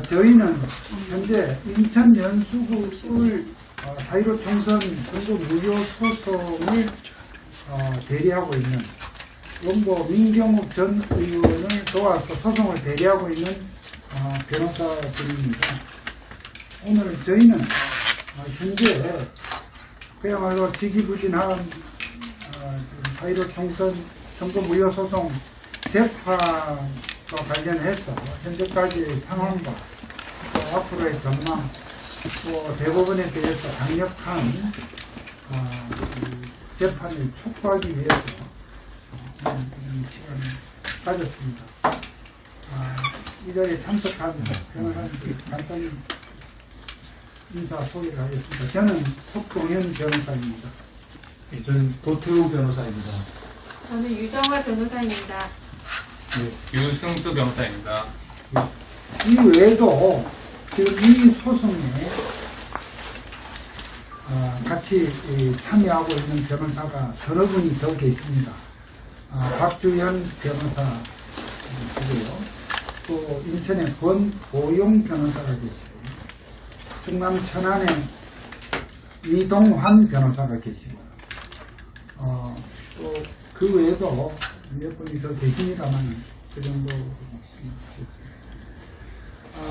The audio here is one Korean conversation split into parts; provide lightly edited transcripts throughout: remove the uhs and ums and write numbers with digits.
저희는 현재 인천 연수구를 4.15 총선 선거 무효 소송을 대리하고 있는 원고 민경욱 전 의원을 도와서 소송을 대리하고 있는 변호사들입니다. 오늘 저희는 현재 그야말로 지지부진한 4.15 총선 선거 무효 소송 재판과 관련해서 현재까지의 상황과 또 앞으로의 전망, 또 대법원에 대해서 강력한 재판을 촉구하기 위해서 이런 시간을 가졌습니다. 이 자리에 참석한 변호사님들 간단히 인사 소개를 하겠습니다. 저는 석동현 변호사입니다. 네, 저는 도태우 변호사입니다. 저는 유정화 변호사입니다. 네, 유승수 변호사입니다. 이 외에도 지금 이 소송에 같이 참여하고 있는 변호사가 서너 분이 더 계십니다. 박주현 변호사이고요. 또 인천의 권보용 변호사가 계시고, 충남 천안의 이동환 변호사가 계시고, 또 그 외에도 몇 분이 더 계십니다만 그 정도 하겠습니다.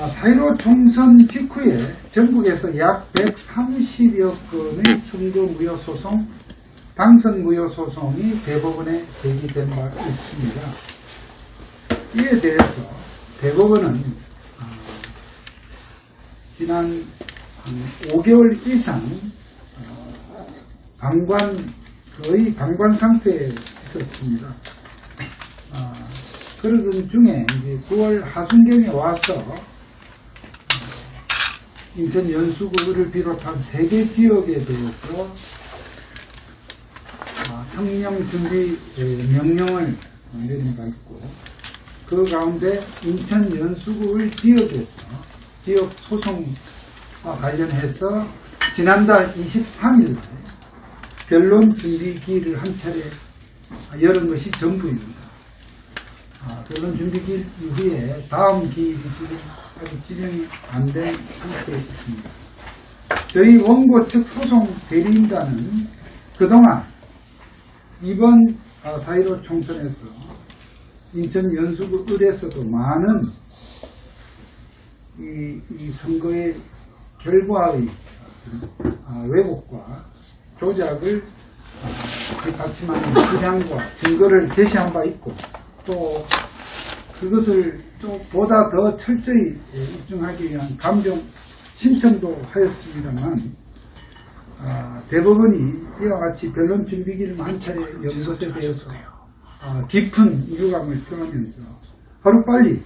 4.15 총선 직후에 전국에서 약 130여 건의 선거 무효 소송, 당선 무효 소송이 대법원에 제기된 바 있습니다. 이에 대해서 대법원은 지난 5개월 이상 거의 방관 상태에 있었습니다. 그러던 중에 이제 9월 하순경에 와서 인천 연수구를 비롯한 3개 지역에 대해서 성명 준비 명령을 내린 바 있고, 그 가운데 인천 연수구를 지역에서 지역 소송과 관련해서 지난달 23일 변론 준비기일을 한 차례 열은 것이 전부입니다. 변론 준비기일 이후에 다음 기일이 지금 아직 지정이 안 된 상태에 있습니다. 저희 원고 측 소송 대리인단은 그동안 이번 4.15 총선에서 인천 연수구 을에서도 많은 이 선거의 결과의 왜곡과 조작을 받침하는 주장과 증거를 제시한 바 있고, 또 그것을 좀 보다 더 철저히 입증하기 위한 감정 신청도 하였습니다만, 대법원이 이와 같이 변론 준비기를 한 차례 연 것에 대해서 깊은 유감을 표하면서 하루빨리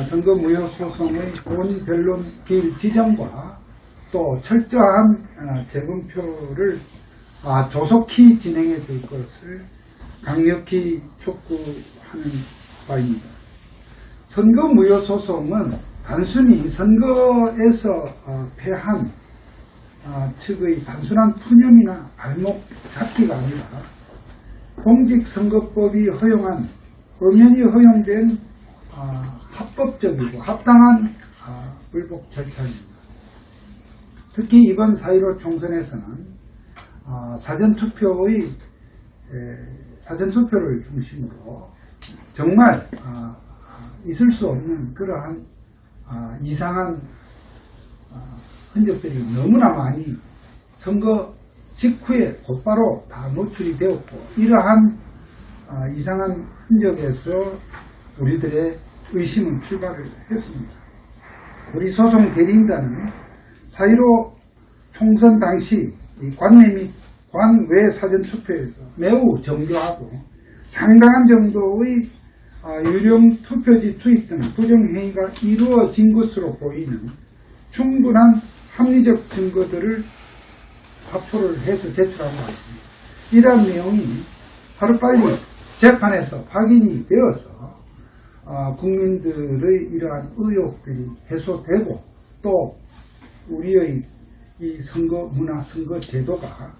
선거 무효 소송의 본 변론 기일 지정과 또 철저한 재검표를 조속히 진행해 줄 것을 강력히 촉구하는 바입니다. 선거 무효 소송은 단순히 선거에서 패한 측의 단순한 푸념이나 발목 잡기가 아니라 공직선거법이 허용한 엄연히 허용된 합법적이고 합당한 불복 절차입니다. 특히 이번 4.15 총선에서는 사전투표를 중심으로 정말 있을 수 없는 그러한 이상한 흔적들이 너무나 많이 선거 직후에 곧바로 다 노출이 되었고, 이러한 이상한 흔적에서 우리들의 의심은 출발을 했습니다. 우리 소송 대리인단은 4.15 총선 당시 관내 및 관외 사전투표에서 매우 정교하고 상당한 정도의 유령 투표지 투입 등 부정행위가 이루어진 것으로 보이는 충분한 합리적 증거들을 확보를 해서 제출한 바 있습니다. 이러한 내용이 하루빨리 재판에서 확인이 되어서 국민들의 이러한 의혹들이 해소되고, 또 우리의 이 선거 문화, 선거 제도가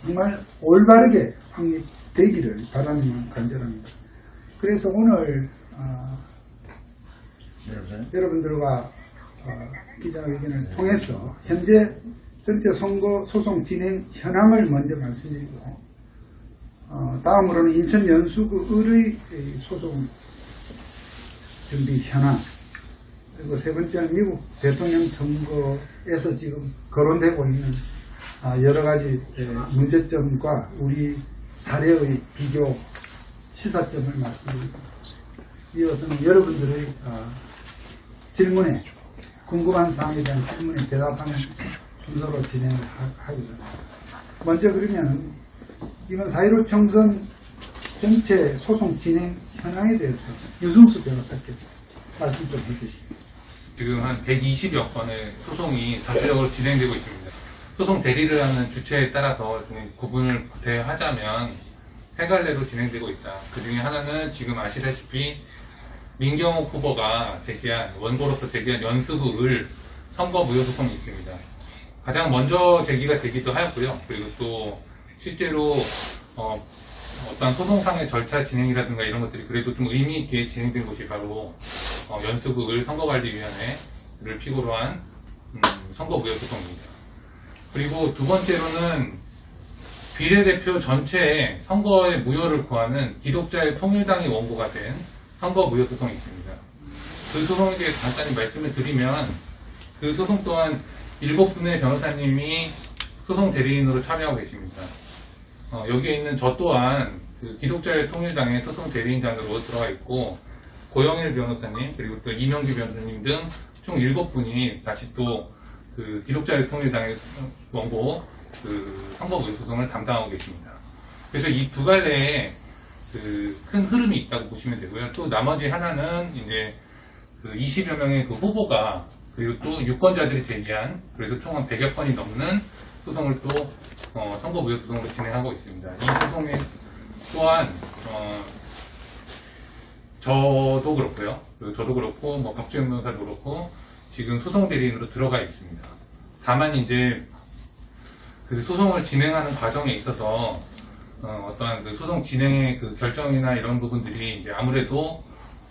정말 올바르게 확립되기를 바라는 간절합니다. 그래서 오늘 여러분들과 기자회견을 통해서 현재 전체 선거 소송 진행 현황을 먼저 말씀드리고 다음으로는 인천 연수구 을의 소송 준비 현황, 그리고 세 번째는 미국 대통령 선거에서 지금 거론되고 있는 여러 가지 문제점과 우리 사례의 비교 시사점을 말씀드립니다. 이어서는 여러분들의 질문에, 궁금한 사항에 대한 질문에 대답하는 순서로 진행을 하겠습니다. 먼저 그러면 이번 4.15 총선 전체 소송 진행 현황에 대해서 유승수 변호사께서 말씀 좀 해주시죠. 지금 한 120여 건의 소송이 전체적으로 진행되고 있습니다. 소송 대리를 하는 주체에 따라서 좀 구분을 구태하자면 세 갈래로 진행되고 있다. 그 중에 하나는 지금 아시다시피 민경욱 후보가 원고로서 제기한 연수구 을 선거 무효 소송이 있습니다. 가장 먼저 제기가 되기도 하였고요. 그리고 또 실제로 어떤 소송상의 절차 진행이라든가 이런 것들이 그래도 좀 의미 있게 진행된 곳이 바로 연수구 을 선거관리위원회를 피고로 한 선거 무효 소송입니다. 그리고 두 번째로는 비례대표 전체에 선거의 무효를 구하는 기독자의 통일당이 원고가 된 선거 무효 소송이 있습니다. 그 소송에 대해 간단히 말씀을 드리면 그 소송 또한 7분의 변호사님이 소송 대리인으로 참여하고 계십니다. 여기에 있는 저 또한 그 기독자의 통일당의 소송 대리인단으로 들어가 있고 고영일 변호사님 그리고 또 이명규 변호사님 등 총 7분이 다시 또 그 기독자의 통일당의 원고 그 선거 무효 소송을 담당하고 계십니다. 그래서 이 두 갈래에 그 큰 흐름이 있다고 보시면 되고요. 또 나머지 하나는 이제 그 20여 명의 그 후보가 그리고 또 유권자들이 제기한 그래서 총 한 100여 건이 넘는 소송을 또 선거 무효 소송으로 진행하고 있습니다. 이 소송에 또한 저도 그렇고요. 저도 그렇고 뭐 박주영 변호사도 그렇고 지금 소송 대리인으로 들어가 있습니다. 다만 이제 그 소송을 진행하는 과정에 있어서 어떠한 그 소송 진행의 그 결정이나 이런 부분들이 이제 아무래도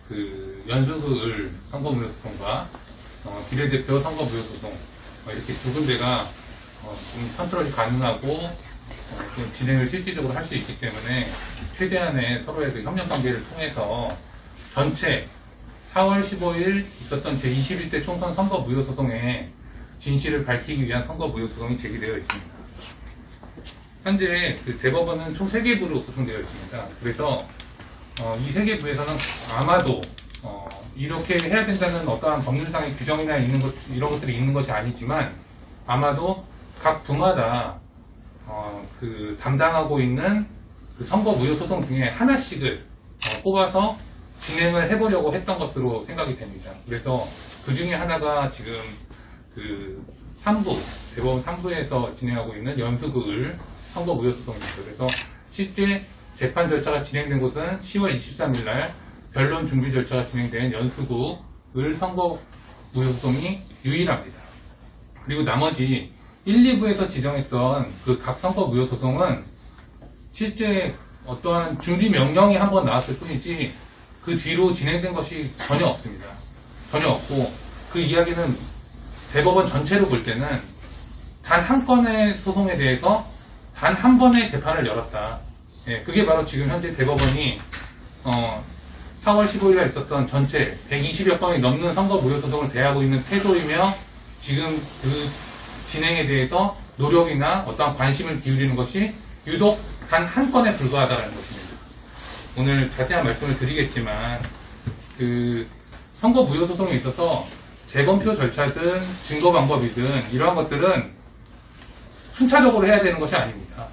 그 연수구 을 선거 무효 소송과 비례대표 선거 무효 소송 이렇게 두 군데가 좀 컨트롤이 가능하고 좀 진행을 실질적으로 할 수 있기 때문에 최대한의 서로의 그 협력 관계를 통해서 전체 4월 15일 있었던 제21대 총선 선거 무효 소송의 진실을 밝히기 위한 선거 무효 소송이 제기되어 있습니다. 현재 그 대법원은 총 3개 부로 구성되어 있습니다. 그래서 이 3개 부에서는 아마도 이렇게 해야 된다는 어떠한 법률상의 규정이나 이런 것들이 있는 것이 아니지만 아마도 각 부마다 그 담당하고 있는 그 선거 무효 소송 중에 하나씩을 뽑아서 진행을 해보려고 했던 것으로 생각이 됩니다. 그래서 그 중에 하나가 지금 그 3부, 대법원 3부에서 진행하고 있는 연수구 을 선거 무효 소송입니다. 그래서 실제 재판 절차가 진행된 곳은 10월 23일 날 변론 준비 절차가 진행된 연수구 을 선거 무효 소송이 유일합니다. 그리고 나머지 1, 2부에서 지정했던 그 각 선거 무효 소송은 실제 어떠한 준비 명령이 한번 나왔을 뿐이지 그 뒤로 진행된 것이 전혀 없습니다. 전혀 없고 그 이야기는 대법원 전체로 볼 때는 단 한 건의 소송에 대해서 단 한 번의 재판을 열었다. 예, 그게 바로 지금 현재 대법원이 4월 15일에 있었던 전체 120여 건이 넘는 선거 무효 소송을 대하고 있는 태도이며 지금 그 진행에 대해서 노력이나 어떠한 관심을 기울이는 것이 유독 단 한 건에 불과하다는 것입니다. 오늘 자세한 말씀을 드리겠지만 그 선거 무효 소송에 있어서 재검표 절차든 증거 방법이든 이러한 것들은 순차적으로 해야 되는 것이 아닙니다.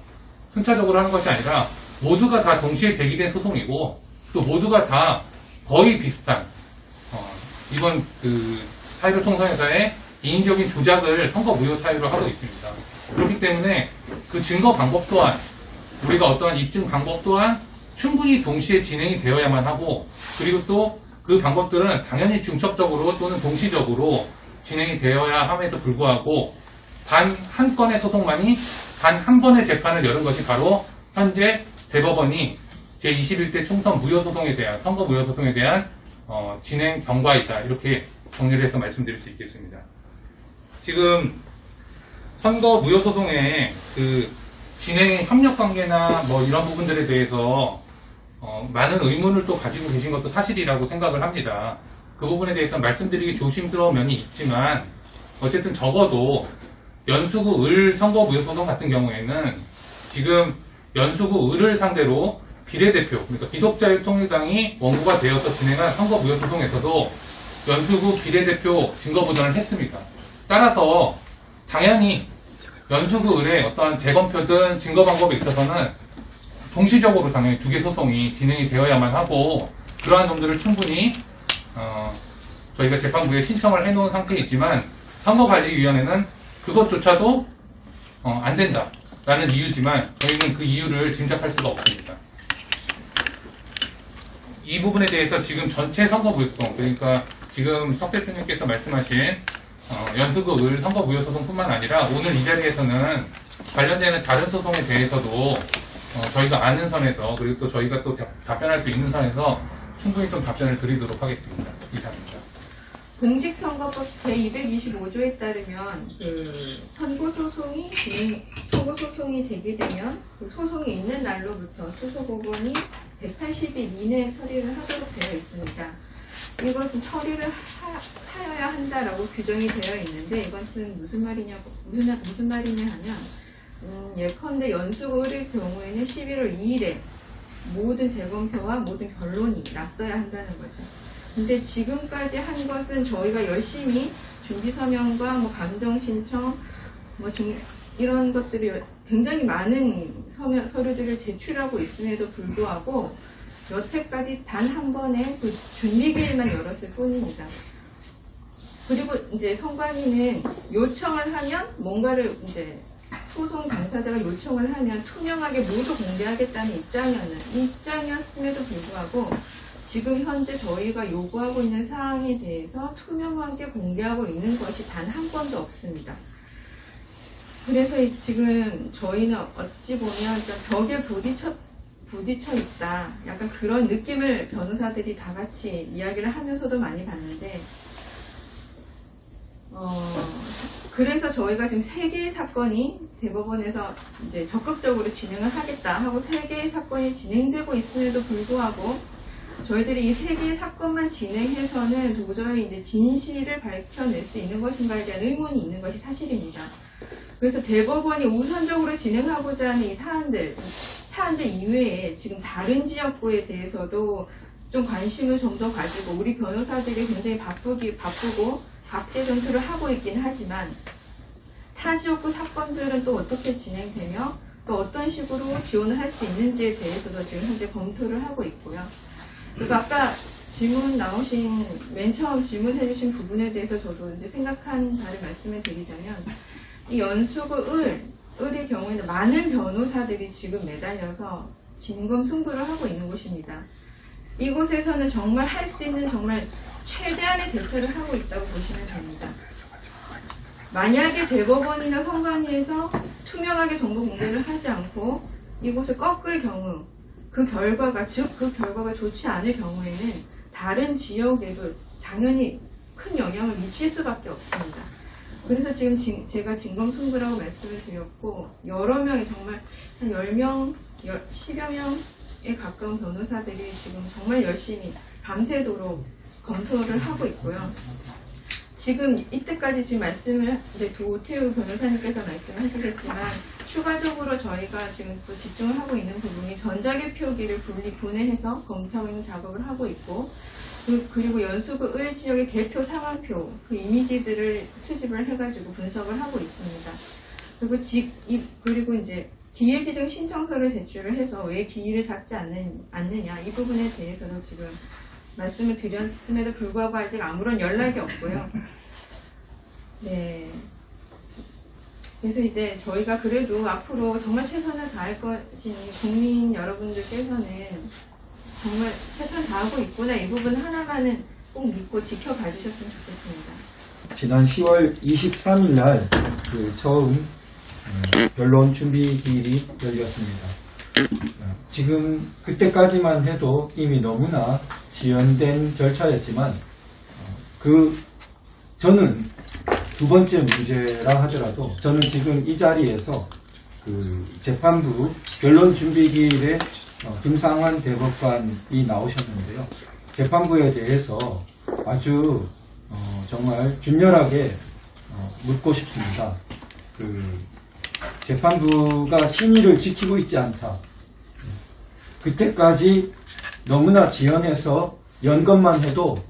순차적으로 하는 것이 아니라 모두가 다 동시에 제기된 소송이고 또 모두가 다 거의 비슷한 이번 그 4.15 총선에서의 인위적인 조작을 선거 무효 사유로 하고 있습니다. 그렇기 때문에 그 증거 방법 또한 우리가 어떠한 입증 방법 또한 충분히 동시에 진행이 되어야만 하고 그리고 또 그 방법들은 당연히 중첩적으로 또는 동시적으로 진행이 되어야 함에도 불구하고 단 한 건의 소송만이 단 한 번의 재판을 열은 것이 바로 현재 대법원이 제21대 총선 무효 소송에 대한 선거 무효 소송에 대한 진행 경과이다. 이렇게 정리를 해서 말씀드릴 수 있겠습니다. 지금 선거 무효소송의 그 진행 협력 관계나 뭐 이런 부분들에 대해서 많은 의문을 또 가지고 계신 것도 사실이라고 생각을 합니다. 그 부분에 대해서 말씀드리기 조심스러운 면이 있지만 어쨌든 적어도 연수구 을 선거 무효소송 같은 경우에는 지금 연수구 을을 상대로 비례대표, 그러니까 기독자유통일당이 원고가 되어서 진행한 선거 무효소송에서도 연수구 비례대표 증거보전을 했습니다. 따라서 당연히 연수구 을의 어떠한 재검표든 증거 방법에 있어서는 동시적으로 당연히 두 개 소송이 진행이 되어야만 하고 그러한 점들을 충분히 저희가 재판부에 신청을 해놓은 상태이지만 선거관리위원회는 그것조차도 안 된다라는 이유지만 저희는 그 이유를 짐작할 수가 없습니다. 이 부분에 대해서 지금 전체 선거무효소송, 그러니까 지금 석 대표님께서 말씀하신 연수구 을 선거무효소송뿐만 아니라 오늘 이 자리에서는 관련되는 다른 소송에 대해서도 저희가 아는 선에서 그리고 또 저희가 또 답변할 수 있는 선에서 충분히 좀 답변을 드리도록 하겠습니다. 이상입니다. 공직선거법 제225조에 따르면 그 선고소송이 제기되면 그 소송이 있는 날로부터 수소법원이 180일 이내에 처리를 하도록 되어 있습니다. 이것은 처리를 하여야 한다라고 규정이 되어 있는데 이것은 무슨 말이냐 하면 예컨대 연수구 을의 경우에는 11월 2일에 모든 재검표와 모든 변론이 났어야 한다는 거죠. 근데 지금까지 한 것은 저희가 열심히 준비서명과 뭐 감정신청 이런 것들이 굉장히 많은 서류들을 제출하고 있음에도 불구하고 여태까지 단 한 번의 그 준비기일만 열었을 뿐입니다. 그리고 이제 선관위는 요청을 하면 뭔가를 이제 소송 당사자가 요청을 하면 투명하게 모두 공개하겠다는 입장이었음에도 불구하고 지금 현재 저희가 요구하고 있는 사항에 대해서 투명하게 공개하고 있는 것이 단 한 번도 없습니다. 그래서 지금 저희는 어찌 보면 벽에 부딪혀 있다. 약간 그런 느낌을 변호사들이 다 같이 이야기를 하면서도 많이 봤는데, 그래서 저희가 지금 3개의 사건이 대법원에서 이제 적극적으로 진행을 하겠다 하고 3개의 사건이 진행되고 있음에도 불구하고 저희들이 이 3개의 사건만 진행해서는 도저히 이제 진실을 밝혀낼 수 있는 것인가에 대한 의문이 있는 것이 사실입니다. 그래서 대법원이 우선적으로 진행하고자 하는 이 사안들 이외에 지금 다른 지역구에 대해서도 좀 관심을 좀 더 가지고 우리 변호사들이 굉장히 바쁘고 박제 전투를 하고 있긴 하지만 타 지역구 사건들은 또 어떻게 진행되며 또 어떤 식으로 지원을 할 수 있는지에 대해서도 지금 현재 검토를 하고 있고요. 그리고 아까 맨 처음 질문해 주신 부분에 대해서 저도 이제 생각한 바를 말씀을 드리자면 이 연수구 을의 경우에는 많은 변호사들이 지금 매달려서 진검승부를 하고 있는 곳입니다. 이곳에서는 정말 할 수 있는 정말 최대한의 대처를 하고 있다고 보시면 됩니다. 만약에 대법원이나 선관위에서 투명하게 정보 공개를 하지 않고 이곳을 꺾을 경우 그 결과가 좋지 않을 경우에는 다른 지역에도 당연히 큰 영향을 미칠 수밖에 없습니다. 그래서 지금 제가 진검승부라고 말씀을 드렸고 여러 명이 정말 한 10명, 10여 명에 가까운 변호사들이 지금 정말 열심히 밤새도록 검토를 하고 있고요. 지금 이때까지 지금 도태우 변호사님께서 말씀을 하시겠지만 추가적으로 저희가 지금 또 집중을 하고 있는 부분이 전자개표기를 분해해서 검토하고 있는 작업을 하고 있고 그리고 연수구 을 지역의 개표 상황표 그 이미지들을 수집을 해가지고 분석을 하고 있습니다. 그리고 이제 기일지정 신청서를 제출을 해서 왜 기일을 잡지 않느냐 이 부분에 대해서도 지금 말씀을 드렸음에도 불구하고 아직 아무런 연락이 없고요. 네. 그래서 이제 저희가 그래도 앞으로 정말 최선을 다할 것이니 국민 여러분들께서는 정말 최선을 다하고 있구나 이 부분 하나만은 꼭 믿고 지켜봐 주셨으면 좋겠습니다. 지난 10월 23일 날 처음 변론 준비기일이 열렸습니다. 지금 그때까지만 해도 이미 너무나 지연된 절차였지만 저는 두 번째 문제라 하더라도 저는 지금 이 자리에서 재판부 변론 준비기일에 김상환 대법관이 나오셨는데요. 재판부에 대해서 아주 정말 준열하게 묻고 싶습니다. 재판부가 신의를 지키고 있지 않다. 그때까지 너무나 지연해서 연것만 해도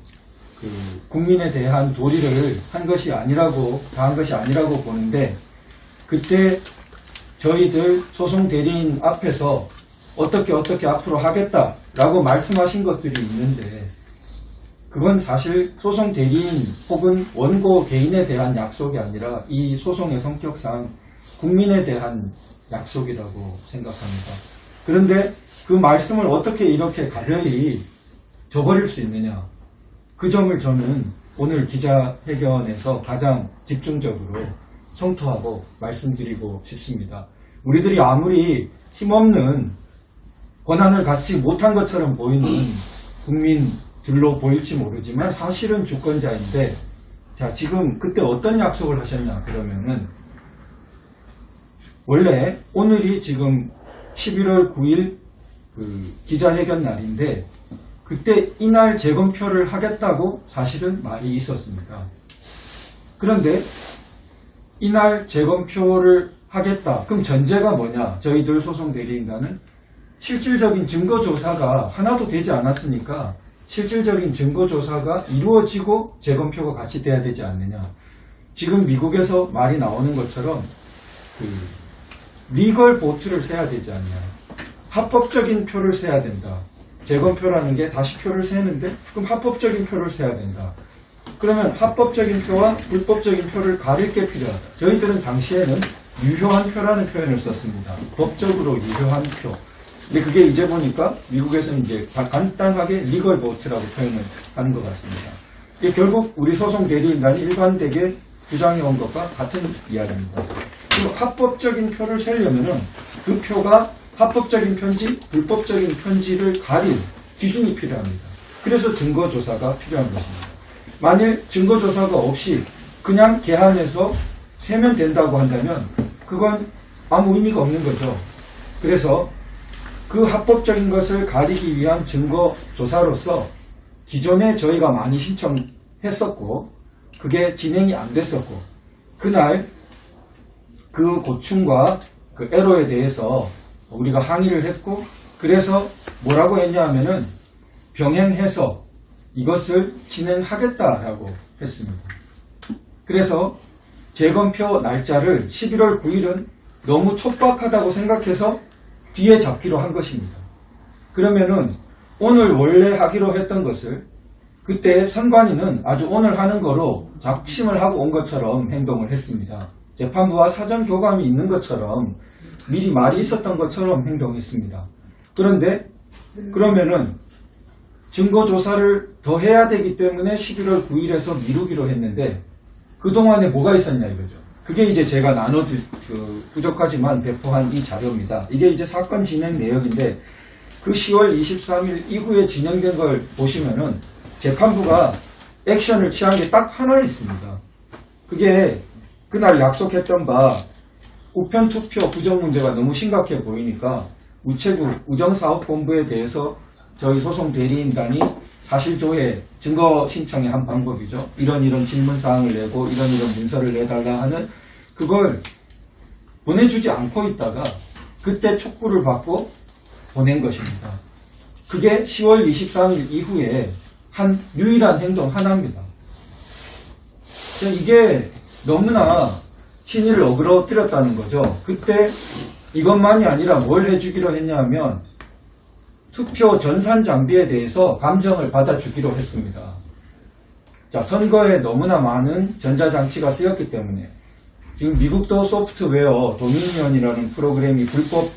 국민에 대한 도리를 한 것이 아니라고, 다한 것이 아니라고 보는데, 그때 저희들 소송 대리인 앞에서 어떻게 앞으로 하겠다라고 말씀하신 것들이 있는데, 그건 사실 소송 대리인 혹은 원고 개인에 대한 약속이 아니라 이 소송의 성격상 국민에 대한 약속이라고 생각합니다. 그런데 그 말씀을 어떻게 이렇게 가려이 저버릴 수 있느냐. 그 점을 저는 오늘 기자회견에서 가장 집중적으로 성토하고 말씀드리고 싶습니다. 우리들이 아무리 힘없는 권한을 갖지 못한 것처럼 보이는 국민들로 보일지 모르지만 사실은 주권자인데, 자, 지금 그때 어떤 약속을 하셨냐 그러면은, 원래 오늘이 지금 11월 9일 기자회견 날인데, 그때 이날 재검표를 하겠다고 사실은 말이 있었습니다. 그런데 이날 재검표를 하겠다. 그럼 전제가 뭐냐? 저희들 소송 대리인단은 실질적인 증거조사가 하나도 되지 않았으니까 실질적인 증거조사가 이루어지고 재검표가 같이 돼야 되지 않느냐. 지금 미국에서 말이 나오는 것처럼 리걸 보트를 세야 되지 않냐. 합법적인 표를 세야 된다. 재검표라는 게 다시 표를 세는데, 그럼 합법적인 표를 세야 된다. 그러면 합법적인 표와 불법적인 표를 가릴 게 필요하다. 저희들은 당시에는 유효한 표라는 표현을 썼습니다. 법적으로 유효한 표. 근데 그게 이제 보니까 미국에서는 이제 간단하게 리걸 보트라고 표현을 하는 것 같습니다. 이게 결국 우리 소송 대리인단이 일관되게 주장해온 것과 같은 이야기입니다. 그리고 합법적인 표를 세려면은 그 표가 합법적인 편지, 불법적인 편지를 가릴 기준이 필요합니다. 그래서 증거조사가 필요한 것입니다. 만일 증거조사가 없이 그냥 개한해서 세면 된다고 한다면 그건 아무 의미가 없는 거죠. 그래서 그 합법적인 것을 가리기 위한 증거조사로서 기존에 저희가 많이 신청했었고 그게 진행이 안 됐었고, 그날 그 고충과 그 애로에 대해서 우리가 항의를 했고, 그래서 뭐라고 했냐 하면은 병행해서 이것을 진행하겠다라고 했습니다. 그래서 재검표 날짜를 11월 9일은 너무 촉박하다고 생각해서 뒤에 잡기로 한 것입니다. 그러면은 오늘 원래 하기로 했던 것을 그때 선관위는 아주 오늘 하는 거로 작심을 하고 온 것처럼 행동을 했습니다. 재판부와 사전 교감이 있는 것처럼 미리 말이 있었던 것처럼 행동했습니다. 그런데 그러면은 증거조사를 더 해야 되기 때문에 11월 9일에서 미루기로 했는데 그동안에 뭐가 있었냐 이거죠. 그게 이제 제가 부족하지만 배포한 이 자료입니다. 이게 이제 사건 진행 내역인데 그 10월 23일 이후에 진행된 걸 보시면은 재판부가 액션을 취한 게 딱 하나 있습니다. 그게 그날 약속했던 바 우편 투표 부정 문제가 너무 심각해 보이니까 우체국 우정사업본부에 대해서 저희 소송 대리인단이 사실조회 증거 신청의 한 방법이죠. 이런 질문사항을 내고 이런 문서를 내달라 하는 그걸 보내주지 않고 있다가 그때 촉구를 받고 보낸 것입니다. 그게 10월 23일 이후에 한 유일한 행동 하나입니다. 이게 너무나 신의를 어그러뜨렸다는 거죠. 그때 이것만이 아니라 뭘 해주기로 했냐면 투표 전산 장비에 대해서 감정을 받아주기로 했습니다. 자, 선거에 너무나 많은 전자장치가 쓰였기 때문에 지금 미국도 소프트웨어 도미니언이라는 프로그램이 불법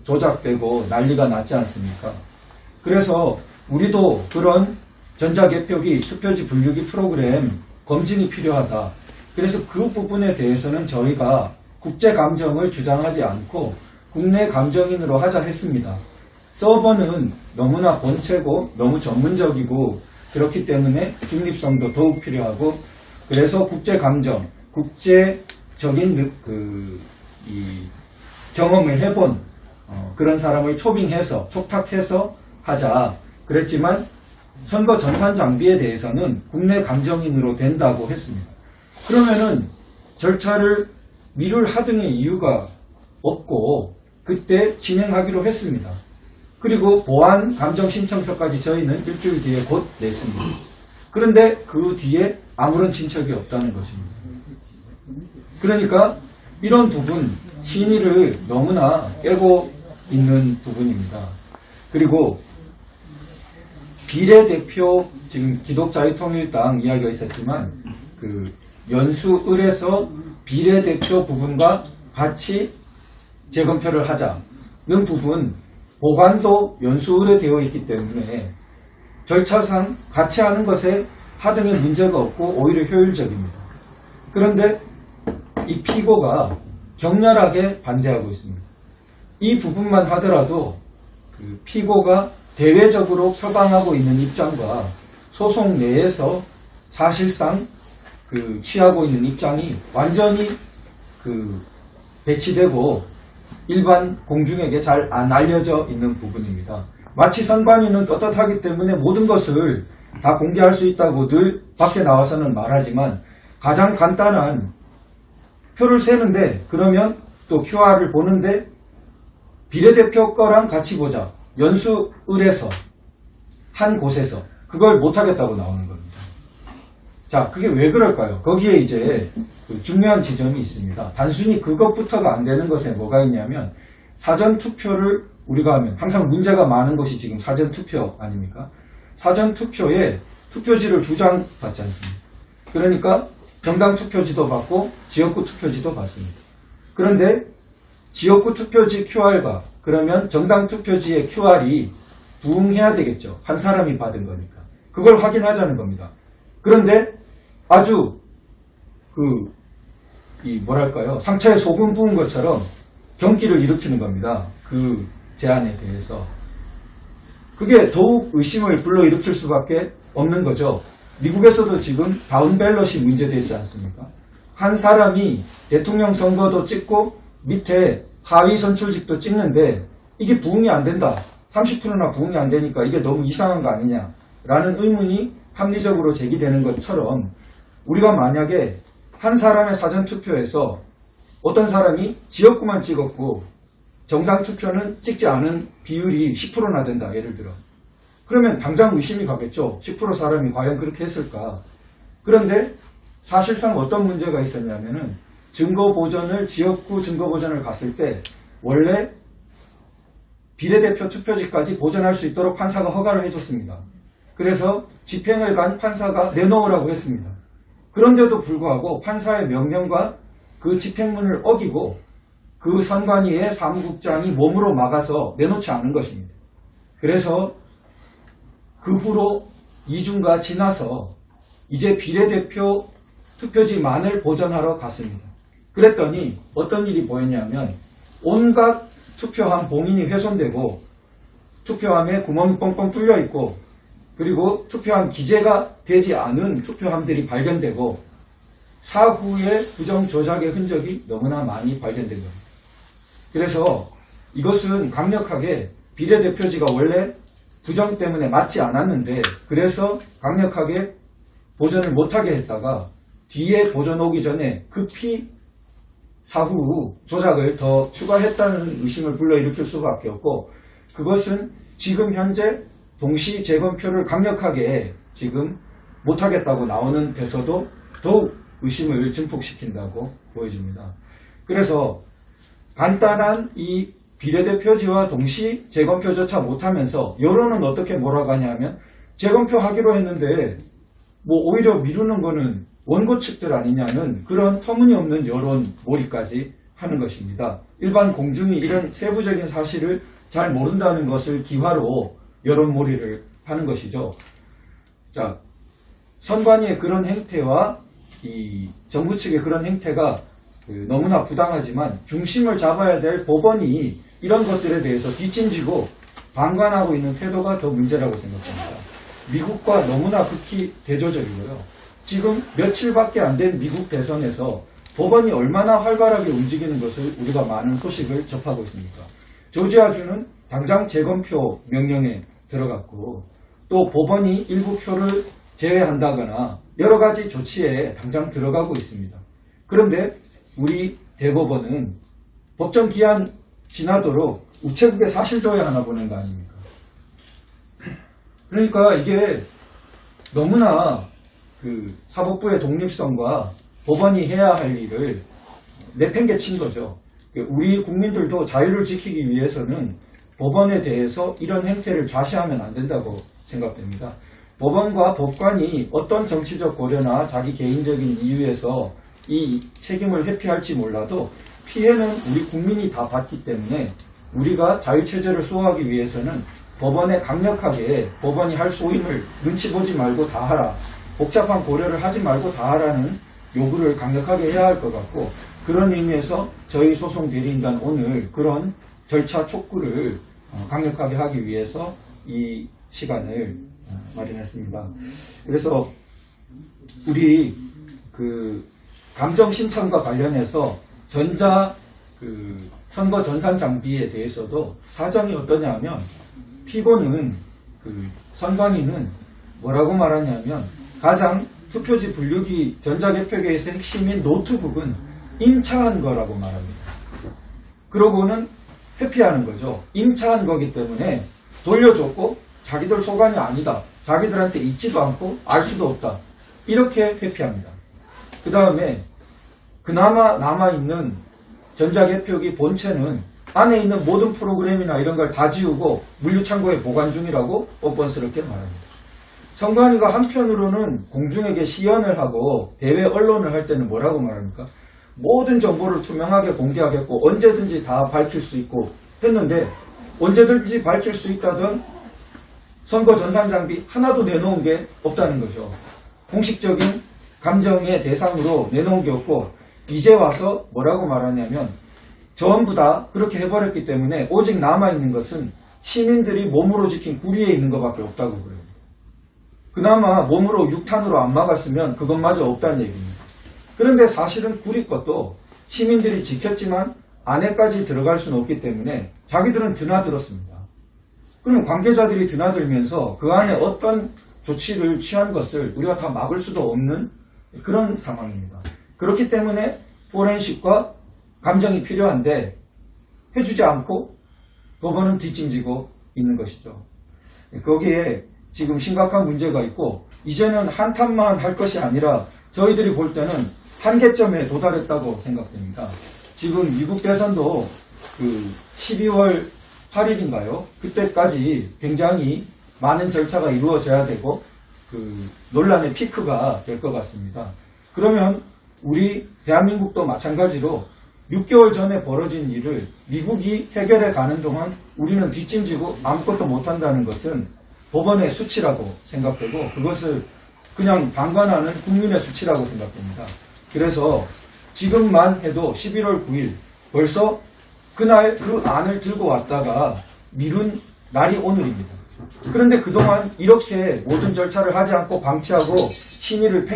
조작되고 난리가 났지 않습니까? 그래서 우리도 그런 전자개표기, 투표지 분류기 프로그램 검증이 필요하다. 그래서 그 부분에 대해서는 저희가 국제 감정을 주장하지 않고 국내 감정인으로 하자 했습니다. 서버는 너무나 본체고 너무 전문적이고 그렇기 때문에 중립성도 더욱 필요하고 그래서 국제감정, 국제적인 이 경험을 해본 그런 사람을 초빙해서 촉탁해서 하자 그랬지만 선거 전산 장비에 대해서는 국내 감정인으로 된다고 했습니다. 그러면은 절차를 미룰 하등의 이유가 없고 그때 진행하기로 했습니다. 그리고 보안 감정 신청서까지 저희는 일주일 뒤에 곧 냈습니다. 그런데 그 뒤에 아무런 진척이 없다는 것입니다. 그러니까 이런 부분 신의를 너무나 깨고 있는 부분입니다. 그리고 비례대표 지금 기독자유통일당 이야기가 있었지만 그 연수을에서 비례대표 부분과 같이 재검표를 하자는 부분 보관도 연수을에 되어 있기 때문에 절차상 같이 하는 것에 하등의 문제가 없고 오히려 효율적입니다. 그런데 이 피고가 격렬하게 반대하고 있습니다. 이 부분만 하더라도 그 피고가 대외적으로 표방하고 있는 입장과 소송 내에서 사실상 그 취하고 있는 입장이 완전히 그 배치되고 일반 공중에게 잘 안 알려져 있는 부분입니다. 마치 선관위는 떳떳하기 때문에 모든 것을 다 공개할 수 있다고 늘 밖에 나와서는 말하지만 가장 간단한 표를 세는데 그러면 또 QR을 보는데 비례대표 거랑 같이 보자. 연수을에서 한 곳에서 그걸 못하겠다고 나오는 겁니다. 자, 그게 왜 그럴까요? 거기에 이제 그 중요한 지점이 있습니다. 단순히 그것부터가 안 되는 것에 뭐가 있냐면 사전투표를 우리가 하면 항상 문제가 많은 것이 지금 사전투표 아닙니까? 사전투표에 투표지를 2장 받지 않습니다. 그러니까 정당 투표지도 받고 지역구 투표지도 받습니다. 그런데 지역구 투표지 QR과 그러면 정당 투표지의 QR이 부응해야 되겠죠. 한 사람이 받은 거니까. 그걸 확인하자는 겁니다. 그런데 아주 뭐랄까요. 상처에 소금 부은 것처럼 경기를 일으키는 겁니다. 그 제안에 대해서. 그게 더욱 의심을 불러일으킬 수밖에 없는 거죠. 미국에서도 지금 다운밸럿이 문제되지 않습니까? 한 사람이 대통령 선거도 찍고 밑에 하위 선출직도 찍는데 이게 부응이 안 된다. 30%나 부응이 안 되니까 이게 너무 이상한 거 아니냐라는 의문이 합리적으로 제기되는 것처럼 우리가 만약에 한 사람의 사전투표에서 어떤 사람이 지역구만 찍었고 정당 투표는 찍지 않은 비율이 10%나 된다. 예를 들어. 그러면 당장 의심이 가겠죠. 10% 사람이 과연 그렇게 했을까. 그런데 사실상 어떤 문제가 있었냐면은 지역구 증거보전을 갔을 때 원래 비례대표 투표지까지 보전할 수 있도록 판사가 허가를 해줬습니다. 그래서 집행을 간 판사가 내놓으라고 했습니다. 그런데도 불구하고 판사의 명령과 그 집행문을 어기고 그 선관위의 사무국장이 몸으로 막아서 내놓지 않은 것입니다. 그래서 그 후로 2주가 지나서 이제 비례대표 투표지만을 보전하러 갔습니다. 그랬더니 어떤 일이 보였냐면 온갖 투표함 봉인이 훼손되고 투표함에 구멍이 뻥뻥 뚫려 있고 그리고 투표함 기재가 되지 않은 투표함들이 발견되고 사후에 부정 조작의 흔적이 너무나 많이 발견된 겁니다. 그래서 이것은 강력하게 비례대표지가 원래 부정 때문에 맞지 않았는데 그래서 강력하게 보전을 못하게 했다가 뒤에 보전 오기 전에 급히 사후 조작을 더 추가했다는 의심을 불러일으킬 수밖에 없고 그것은 지금 현재 동시 재검표를 강력하게 지금 못하겠다고 나오는 데서도 더욱 의심을 증폭시킨다고 보여집니다. 그래서 간단한 이 비례대표지와 동시 재검표조차 못하면서 여론은 어떻게 몰아가냐면 재검표 하기로 했는데 뭐 오히려 미루는 거는 원고 측들 아니냐는 그런 터무니없는 여론 몰이까지 하는 것입니다. 일반 공중이 이런 세부적인 사실을 잘 모른다는 것을 기화로 여론몰이를 하는 것이죠. 자, 선관위의 그런 행태와 이 정부 측의 그런 행태가 너무나 부당하지만 중심을 잡아야 될 법원이 이런 것들에 대해서 뒷짐지고 방관하고 있는 태도가 더 문제라고 생각합니다. 미국과 너무나 극히 대조적이고요. 지금 며칠밖에 안 된 미국 대선에서 법원이 얼마나 활발하게 움직이는 것을 우리가 많은 소식을 접하고 있습니다. 조지아주는 당장 재검표 명령에 들어갔고 또 법원이 일부 표를 제외한다거나 여러 가지 조치에 당장 들어가고 있습니다. 그런데 우리 대법원은 법정 기한 지나도록 우체국에 사실조회 하나 보낸 거 아닙니까? 그러니까 이게 너무나 그 사법부의 독립성과 법원이 해야 할 일을 내팽개친 거죠. 우리 국민들도 자유를 지키기 위해서는 법원에 대해서 이런 행태를 좌시하면 안 된다고 생각됩니다. 법원과 법관이 어떤 정치적 고려나 자기 개인적인 이유에서 이 책임을 회피할지 몰라도 피해는 우리 국민이 다 받기 때문에 우리가 자유체제를 수호하기 위해서는 법원에 강력하게 법원이 할 소임을 눈치 보지 말고 다 하라. 복잡한 고려를 하지 말고 다 하라는 요구를 강력하게 해야 할 것 같고 그런 의미에서 저희 소송 대리인단 오늘 그런 절차 촉구를 강력하게 하기 위해서 이 시간을 마련했습니다. 그래서 우리 그 감정 신청과 관련해서 전자 그 선거 전산 장비에 대해서도 사정이 어떠냐 하면 피고는 그 선관위는 뭐라고 말하냐면 가장 투표지 분류기 전자개표기에서 핵심인 노트북은 임차한 거라고 말합니다. 그러고는 회피하는 거죠. 임차한 거기 때문에 돌려줬고 자기들 소관이 아니다. 자기들한테 있지도 않고 알 수도 없다. 이렇게 회피합니다. 그 다음에 그나마 남아있는 전자개표기 본체는 안에 있는 모든 프로그램이나 이런 걸 다 지우고 물류창고에 보관 중이라고 뻔뻔스럽게 말합니다. 선관위가 한편으로는 공중에게 시연을 하고 대외 언론을 할 때는 뭐라고 말합니까? 모든 정보를 투명하게 공개하겠고 언제든지 다 밝힐 수 있고 했는데 언제든지 밝힐 수 있다던 선거 전산 장비 하나도 내놓은 게 없다는 거죠. 공식적인 감정의 대상으로 내놓은 게 없고 이제 와서 뭐라고 말하냐면 전부 다 그렇게 해버렸기 때문에 오직 남아있는 것은 시민들이 몸으로 지킨 구리에 있는 것밖에 없다고 그래요. 그나마 몸으로 육탄으로 안 막았으면 그것마저 없다는 얘기입니다. 그런데 사실은 구리 것도 시민들이 지켰지만 안에까지 들어갈 수는 없기 때문에 자기들은 드나들었습니다. 그럼 관계자들이 드나들면서 그 안에 어떤 조치를 취한 것을 우리가 다 막을 수도 없는 그런 상황입니다. 그렇기 때문에 포렌식과 감정이 필요한데 해주지 않고 법원은 뒷짐지고 있는 것이죠. 거기에 지금 심각한 문제가 있고 이제는 한탄만 할 것이 아니라 저희들이 볼 때는 한계점에 도달했다고 생각됩니다. 지금 미국 대선도 그 12월 8일인가요? 그때까지 굉장히 많은 절차가 이루어져야 되고 그 논란의 피크가 될 것 같습니다. 그러면 우리 대한민국도 마찬가지로 6개월 전에 벌어진 일을 미국이 해결해 가는 동안 우리는 뒷짐지고 아무것도 못한다는 것은 법원의 수치라고 생각되고 그것을 그냥 방관하는 국민의 수치라고 생각됩니다. 그래서 지금만 해도 11월 9일 벌써 그날 그 안을 들고 왔다가 미룬 날이 오늘입니다. 그런데 그동안 이렇게 모든 절차를 하지 않고 방치하고 신의를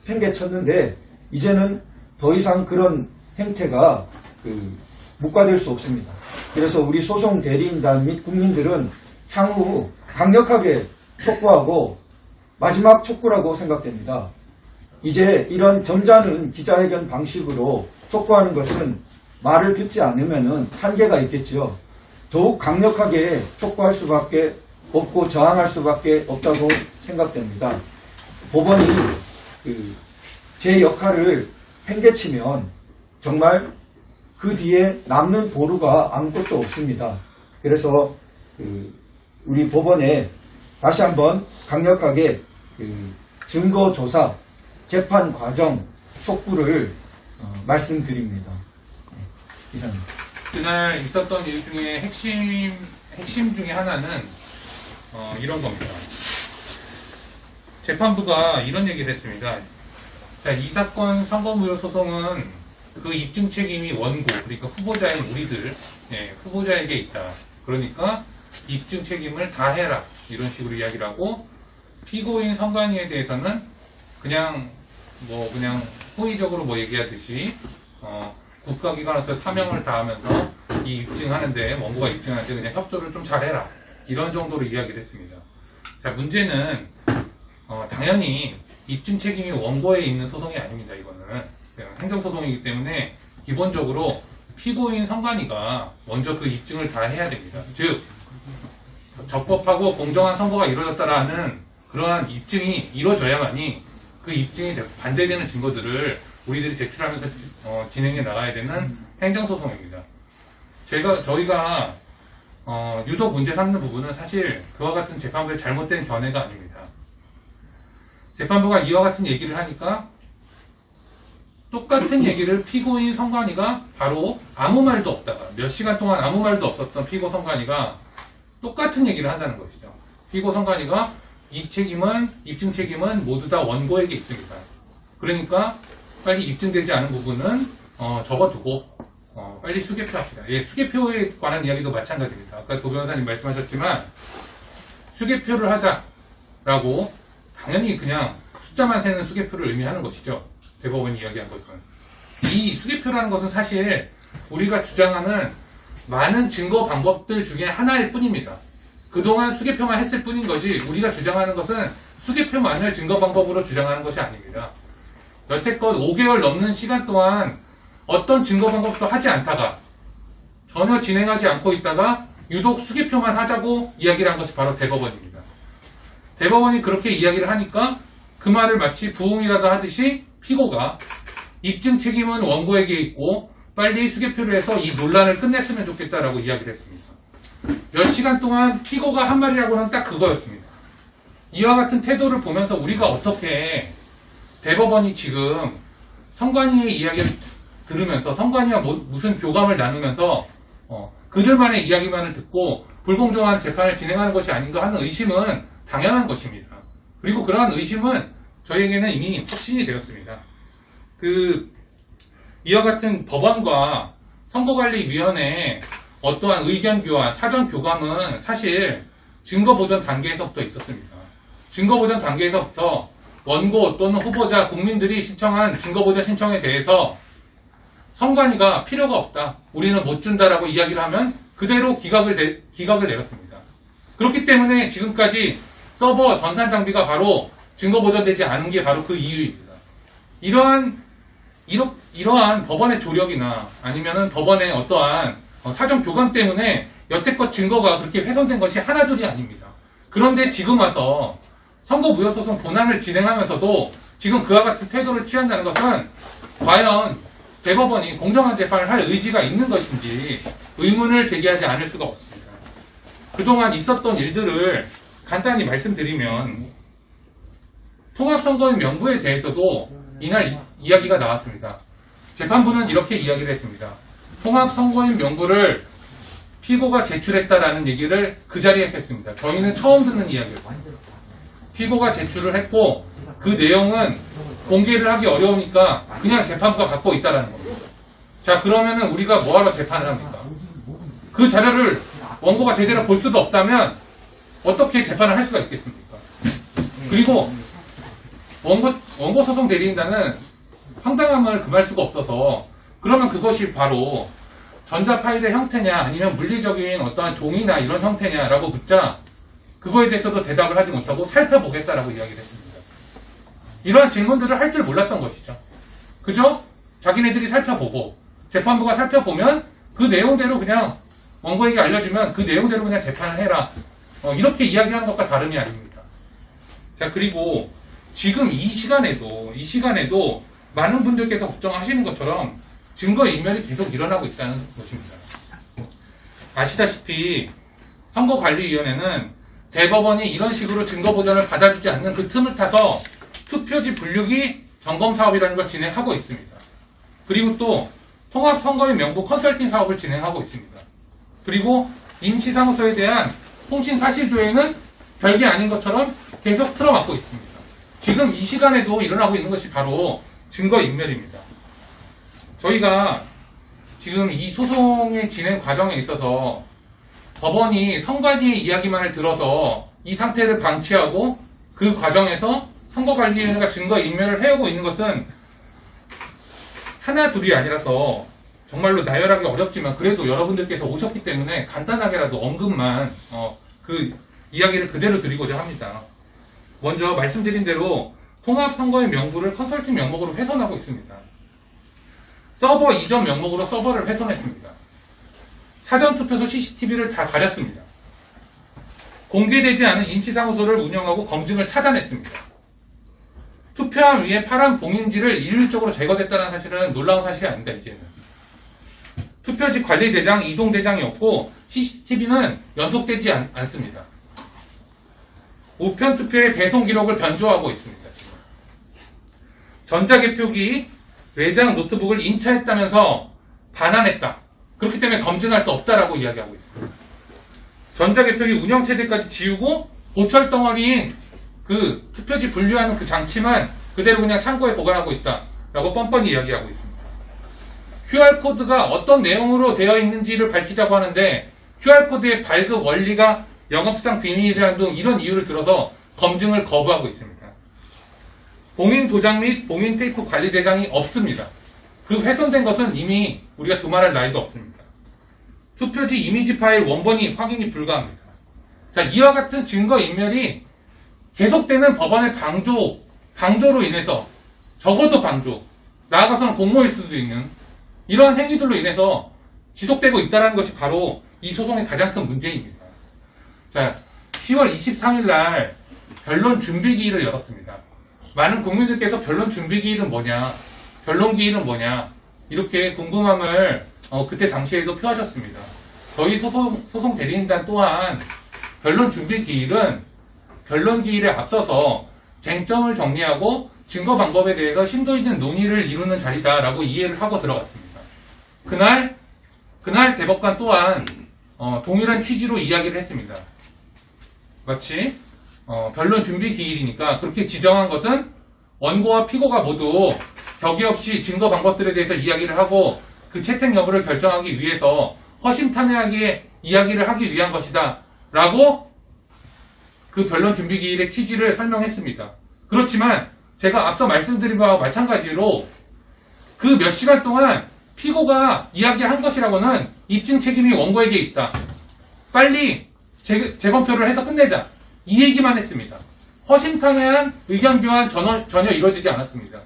팽개쳤는데 이제는 더 이상 그런 행태가 묵과될 수 없습니다. 그래서 우리 소송 대리인단 및 국민들은 향후 강력하게 촉구하고 마지막 촉구라고 생각됩니다. 이제 이런 점잖은 기자회견 방식으로 촉구하는 것은 말을 듣지 않으면 한계가 있겠죠. 더욱 강력하게 촉구할 수밖에 없고 저항할 수밖에 없다고 생각됩니다. 법원이 제 역할을 팽개치면 정말 그 뒤에 남는 보루가 아무것도 없습니다. 그래서 우리 법원에 다시 한번 강력하게 증거조사, 재판 과정 촉구를 말씀드립니다. 이상입니다. 그날 있었던 일 중에 핵심 중에 하나는 이런 겁니다. 재판부가 이런 얘기를 했습니다. 자, 이 사건 선거무효 소송은 그 입증 책임이 원고, 그러니까 후보자인 우리들, 후보자에게 있다. 그러니까 입증 책임을 다해라 이런 식으로 이야기를 하고, 피고인 선관위에 대해서는 그냥 호의적으로 얘기하듯이 국가기관으로서 사명을 다하면서 이 입증하는데, 원고가 입증하는데 그냥 협조를 좀 잘해라 이런 정도로 이야기를 했습니다. 자, 문제는 당연히 입증 책임이 원고에 있는 소송이 아닙니다. 이거는 행정소송이기 때문에 기본적으로 피고인 선관위가 먼저 그 입증을 다 해야 됩니다. 즉 적법하고 공정한 선고가 이루어졌다라는 그러한 입증이 이루어져야만이 그 입증이 반대되는 증거들을 우리들이 제출하면서 진행해 나가야 되는 행정소송입니다. 저희가 유독 문제 삼는 부분은 사실 그와 같은 재판부의 잘못된 견해가 아닙니다. 재판부가 이와 같은 얘기를 하니까 똑같은 얘기를 피고인 선관위가 바로 아무 말도 없다가 몇 시간 동안 아무 말도 없었던 피고 선관위가 똑같은 얘기를 한다는 것이죠. 피고 선관위가 입증 책임은 모두 다 원고에게 있습니다. 그러니까 빨리 입증되지 않은 부분은 접어두고 빨리 수개표 합시다. 예, 수개표에 관한 이야기도 마찬가지입니다. 아까 도 변호사님 말씀하셨지만 수개표를 하자라고 당연히 그냥 숫자만 세는 수개표를 의미하는 것이죠. 대법원이 이야기한 것은. 이 수개표라는 것은 사실 우리가 주장하는 많은 증거 방법들 중에 하나일 뿐입니다. 그동안 수개표만 했을 뿐인 거지, 우리가 주장하는 것은 수개표만을 증거 방법으로 주장하는 것이 아닙니다. 여태껏 5개월 넘는 시간 동안 어떤 증거 방법도 하지 않다가 전혀 진행하지 않고 있다가 유독 수개표만 하자고 이야기를 한 것이 바로 대법원입니다. 대법원이 그렇게 이야기를 하니까 그 말을 마치 부응이라도 하듯이 피고가 입증 책임은 원고에게 있고 빨리 수개표를 해서 이 논란을 끝냈으면 좋겠다라고 이야기를 했습니다. 몇 시간 동안 피고가 한 말이라고는 딱 그거였습니다. 이와 같은 태도를 보면서 우리가 어떻게 대법원이 지금 선관위의 이야기를 들으면서 선관위와 무슨 교감을 나누면서 그들만의 이야기만을 듣고 불공정한 재판을 진행하는 것이 아닌가 하는 의심은 당연한 것입니다. 그리고 그러한 의심은 저희에게는 이미 확신이 되었습니다. 이와 같은 법원과 선거관리위원회의 어떠한 의견 교환, 사전 교감은 사실 증거보전 단계에서부터 있었습니다. 증거보전 단계에서부터 원고 또는 후보자, 국민들이 신청한 증거보전 신청에 대해서 선관위가 필요가 없다, 우리는 못 준다라고 이야기를 하면 그대로 기각을 내렸습니다. 그렇기 때문에 지금까지 서버 전산 장비가 바로 증거보전되지 않은 게 바로 그 이유입니다. 이러한 법원의 조력이나 아니면은 법원의 어떠한 사전 교감 때문에 여태껏 증거가 그렇게 훼손된 것이 하나둘이 아닙니다. 그런데 지금 와서 선거무효소송 본안을 진행하면서도 지금 그와 같은 태도를 취한다는 것은 과연 대법원이 공정한 재판을 할 의지가 있는 것인지 의문을 제기하지 않을 수가 없습니다. 그동안 있었던 일들을 간단히 말씀드리면 통합선거인 명부에 대해서도 이날 이야기가 나왔습니다. 재판부는 이렇게 이야기를 했습니다. 통합선거인 명부를 피고가 제출했다라는 얘기를 그 자리에서 했습니다. 저희는 처음 듣는 이야기였습니다. 피고가 제출을 했고 그 내용은 공개를 하기 어려우니까 그냥 재판부가 갖고 있다라는 겁니다. 자, 그러면은 우리가 뭐하러 재판을 합니까? 그 자료를 원고가 제대로 볼 수도 없다면 어떻게 재판을 할 수가 있겠습니까? 그리고 원고 소송 대리인단은 황당함을 금할 수가 없어서, 그러면 그것이 바로 전자 파일의 형태냐 아니면 물리적인 어떠한 종이나 이런 형태냐라고 묻자 그거에 대해서도 대답을 하지 못하고 살펴보겠다라고 이야기를 했습니다. 이러한 질문들을 할 줄 몰랐던 것이죠. 그죠? 자기네들이 살펴보고 재판부가 살펴보면 그 내용대로 그냥 원고에게 알려주면 그 내용대로 그냥 재판을 해라, 이렇게 이야기하는 것과 다름이 아닙니다. 자, 그리고 지금 이 시간에도 많은 분들께서 걱정하시는 것처럼 증거인멸이 계속 일어나고 있다는 것입니다. 아시다시피 선거관리위원회는 대법원이 이런 식으로 증거보전을 받아주지 않는 그 틈을 타서 투표지 분류기 점검사업이라는 걸 진행하고 있습니다. 그리고 또 통합선거인 명부 컨설팅 사업을 진행하고 있습니다. 그리고 임시사무소에 대한 통신사실조회는 별게 아닌 것처럼 계속 틀어막고 있습니다. 지금 이 시간에도 일어나고 있는 것이 바로 증거인멸입니다. 저희가 지금 이 소송의 진행 과정에 있어서 법원이 선관위의 이야기만을 들어서 이 상태를 방치하고 그 과정에서 선거관리위원회가 증거 인멸을 해오고 있는 것은 하나 둘이 아니라서 정말로 나열하기 어렵지만 그래도 여러분들께서 오셨기 때문에 간단하게라도 언급만 그 이야기를 그대로 드리고자 합니다. 먼저 말씀드린 대로 통합선거의 명부를 컨설팅 명목으로 훼손하고 있습니다. 서버 이전 명목으로 서버를 훼손했습니다. 사전투표소 CCTV를 다 가렸습니다. 공개되지 않은 인치사무소를 운영하고 검증을 차단했습니다. 투표함 위에 파란 봉인지를 일률적으로 제거됐다는 사실은 놀라운 사실이 아닙니다. 이제는 투표지 관리대장, 이동대장이 없고 CCTV는 연속되지 않습니다. 우편투표의 배송 기록을 변조하고 있습니다. 지금. 전자개표기, 외장 노트북을 인차했다면서 반환했다. 그렇기 때문에 검증할 수 없다라고 이야기하고 있습니다. 전자개표기 운영체제까지 지우고 보철덩어리인 그 투표지 분류하는 그 장치만 그대로 그냥 창고에 보관하고 있다라고 뻔뻔히 이야기하고 있습니다. QR코드가 어떤 내용으로 되어 있는지를 밝히자고 하는데 QR코드의 발급 원리가 영업상 비밀이라는 등 이런 이유를 들어서 검증을 거부하고 있습니다. 봉인 도장 및 봉인 테이프 관리 대장이 없습니다. 그 훼손된 것은 이미 우리가 두말할 나위도 없습니다. 투표지 이미지 파일 원본이 확인이 불가합니다. 자, 이와 같은 증거 인멸이 계속되는 법원의 방조로 인해서 적어도 방조, 나아가서는 공모일 수도 있는 이러한 행위들로 인해서 지속되고 있다는 것이 바로 이 소송의 가장 큰 문제입니다. 자, 10월 23일 날 변론 준비기일을 열었습니다. 많은 국민들께서 변론 준비기일은 뭐냐, 변론기일은 뭐냐 이렇게 궁금함을 그때 당시에도 표하셨습니다. 저희 소송 대리인단 또한 변론 준비기일은 변론기일에 앞서서 쟁점을 정리하고 증거 방법에 대해서 심도 있는 논의를 이루는 자리다라고 이해를 하고 들어갔습니다. 그날 대법관 또한 동일한 취지로 이야기를 했습니다. 마치 변론 준비 기일이니까 그렇게 지정한 것은 원고와 피고가 모두 격의 없이 증거 방법들에 대해서 이야기를 하고 그 채택 여부를 결정하기 위해서 허심탄회하게 이야기를 하기 위한 것이다 라고 그 변론 준비 기일의 취지를 설명했습니다. 그렇지만 제가 앞서 말씀드린 바와 마찬가지로 그 몇 시간 동안 피고가 이야기한 것이라고는 입증 책임이 원고에게 있다. 빨리 재검표를 해서 끝내자. 이 얘기만 했습니다. 허심탄회한 의견 교환 전혀 이루어지지 않았습니다.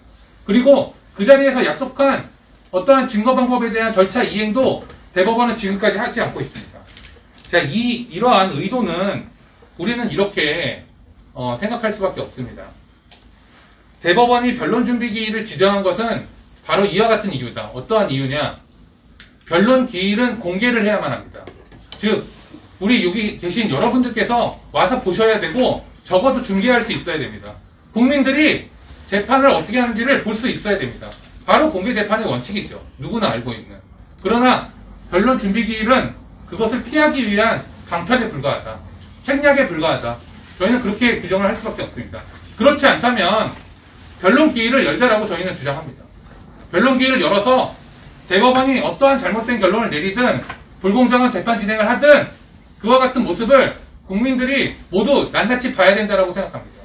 그리고 그 자리에서 약속한 어떠한 증거 방법에 대한 절차 이행도 대법원은 지금까지 하지 않고 있습니다. 자, 이러한 의도는 우리는 이렇게 생각할 수밖에 없습니다. 대법원이 변론 준비 기일을 지정한 것은 바로 이와 같은 이유다. 어떠한 이유냐? 변론 기일은 공개를 해야만 합니다. 즉, 우리 여기 계신 여러분들께서 와서 보셔야 되고 적어도 중계할 수 있어야 됩니다. 국민들이 재판을 어떻게 하는지를 볼 수 있어야 됩니다. 바로 공개 재판의 원칙이죠. 누구나 알고 있는. 그러나 변론 준비 기일은 그것을 피하기 위한 방편에 불과하다. 책략에 불과하다. 저희는 그렇게 규정을 할 수밖에 없습니다. 그렇지 않다면 변론 기일을 열자라고 저희는 주장합니다. 변론 기일을 열어서 대법원이 어떠한 잘못된 결론을 내리든 불공정한 재판 진행을 하든 그와 같은 모습을 국민들이 모두 낱낱이 봐야 된다고 생각합니다.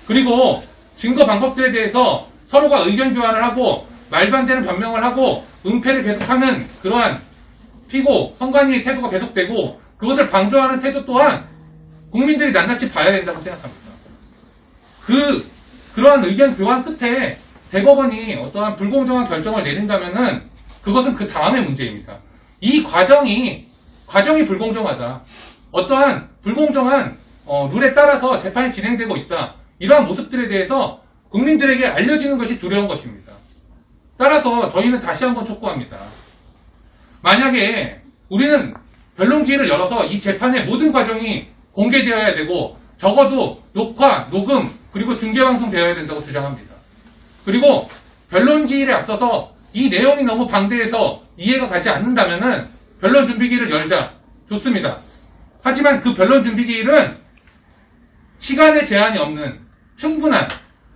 그리고 증거 방법들에 대해서 서로가 의견 교환을 하고 말도 안 되는 변명을 하고 은폐를 계속하는 그러한 피고, 선관위의 태도가 계속되고 그것을 방조하는 태도 또한 국민들이 낱낱이 봐야 된다고 생각합니다. 그러한 의견 교환 끝에 대법원이 어떠한 불공정한 결정을 내린다면은 그것은 그 다음의 문제입니다. 이 과정이 불공정하다. 어떠한 불공정한 룰에 따라서 재판이 진행되고 있다. 이러한 모습들에 대해서 국민들에게 알려지는 것이 두려운 것입니다. 따라서 저희는 다시 한번 촉구합니다. 만약에 우리는 변론 기회를 열어서 이 재판의 모든 과정이 공개되어야 되고 적어도 녹화, 녹음, 그리고 중계방송되어야 된다고 주장합니다. 그리고 변론 기일에 앞서서 이 내용이 너무 방대해서 이해가 가지 않는다면은 변론 준비 기일을 열자. 좋습니다. 하지만 그 변론 준비 기일은 시간의 제한이 없는 충분한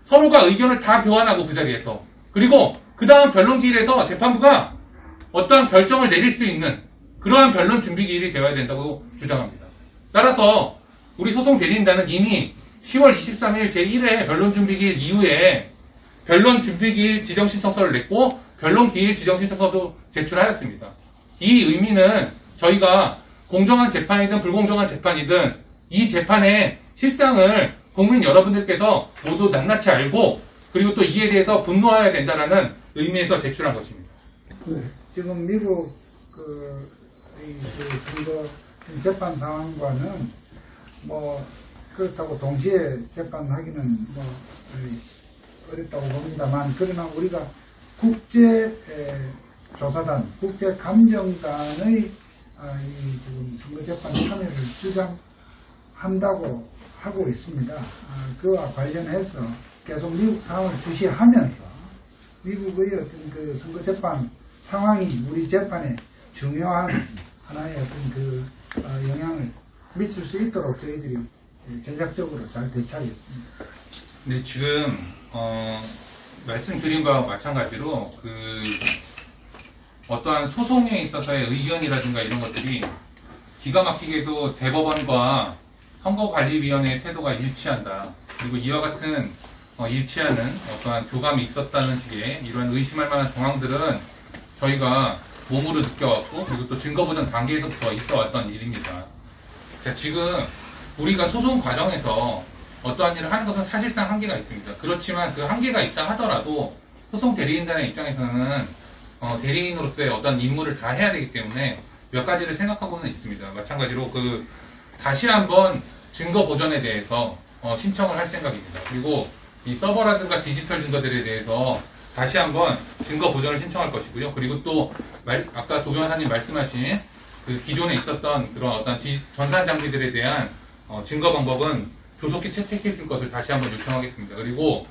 서로가 의견을 다 교환하고 그 자리에서 그리고 그 다음 변론 기일에서 재판부가 어떠한 결정을 내릴 수 있는 그러한 변론 준비 기일이 되어야 된다고 주장합니다. 따라서 우리 소송 대리인단은 이미 10월 23일 제1회 변론 준비 기일 이후에 변론 준비 기일 지정 신청서를 냈고 변론 기일 지정 신청서도 제출하였습니다. 이 의미는 저희가 공정한 재판이든 불공정한 재판이든 이 재판의 실상을 국민 여러분들께서 모두 낱낱이 알고 그리고 또 이에 대해서 분노해야 된다는 의미에서 제출한 것입니다. 지금 미국 선거 재판 상황과는 뭐 그렇다고 동시에 재판하기는 뭐 어렵다고 봅니다만, 그러나 우리가 국제 조사단, 국제 감정단의 이 지금 선거 재판 참여를 주장한다고 하고 있습니다. 그와 관련해서 계속 미국 상황을 주시하면서 미국의 어떤 그 선거 재판 상황이 우리 재판에 중요한 하나의 어떤 영향을 미칠 수 있도록 저희들이 전략적으로 잘 대처하겠습니다. 네, 지금 말씀드린 바와 마찬가지로 어떠한 소송에 있어서의 의견이라든가 이런 것들이 기가 막히게도 대법원과 선거관리위원회의 태도가 일치한다. 그리고 이와 같은 일치하는 어떠한 교감이 있었다는 식의 이런 의심할 만한 정황들은 저희가 몸으로 느껴왔고 그리고 또 증거보전 단계에서부터 있어왔던 일입니다. 자, 지금 우리가 소송 과정에서 어떠한 일을 하는 것은 사실상 한계가 있습니다. 그렇지만 그 한계가 있다 하더라도 소송 대리인단의 입장에서는 대리인으로서의 어떤 임무를 다 해야 되기 때문에 몇 가지를 생각하고는 있습니다. 마찬가지로 다시 한번 증거 보전에 대해서 신청을 할 생각입니다. 그리고 이 서버라든가 디지털 증거들에 대해서 다시 한번 증거 보전을 신청할 것이고요. 그리고 또 아까 도 변호사님 말씀하신 그 기존에 있었던 그런 어떤 전산 장비들에 대한 증거 방법은 조속히 채택해 줄 것을 다시 한번 요청하겠습니다. 그리고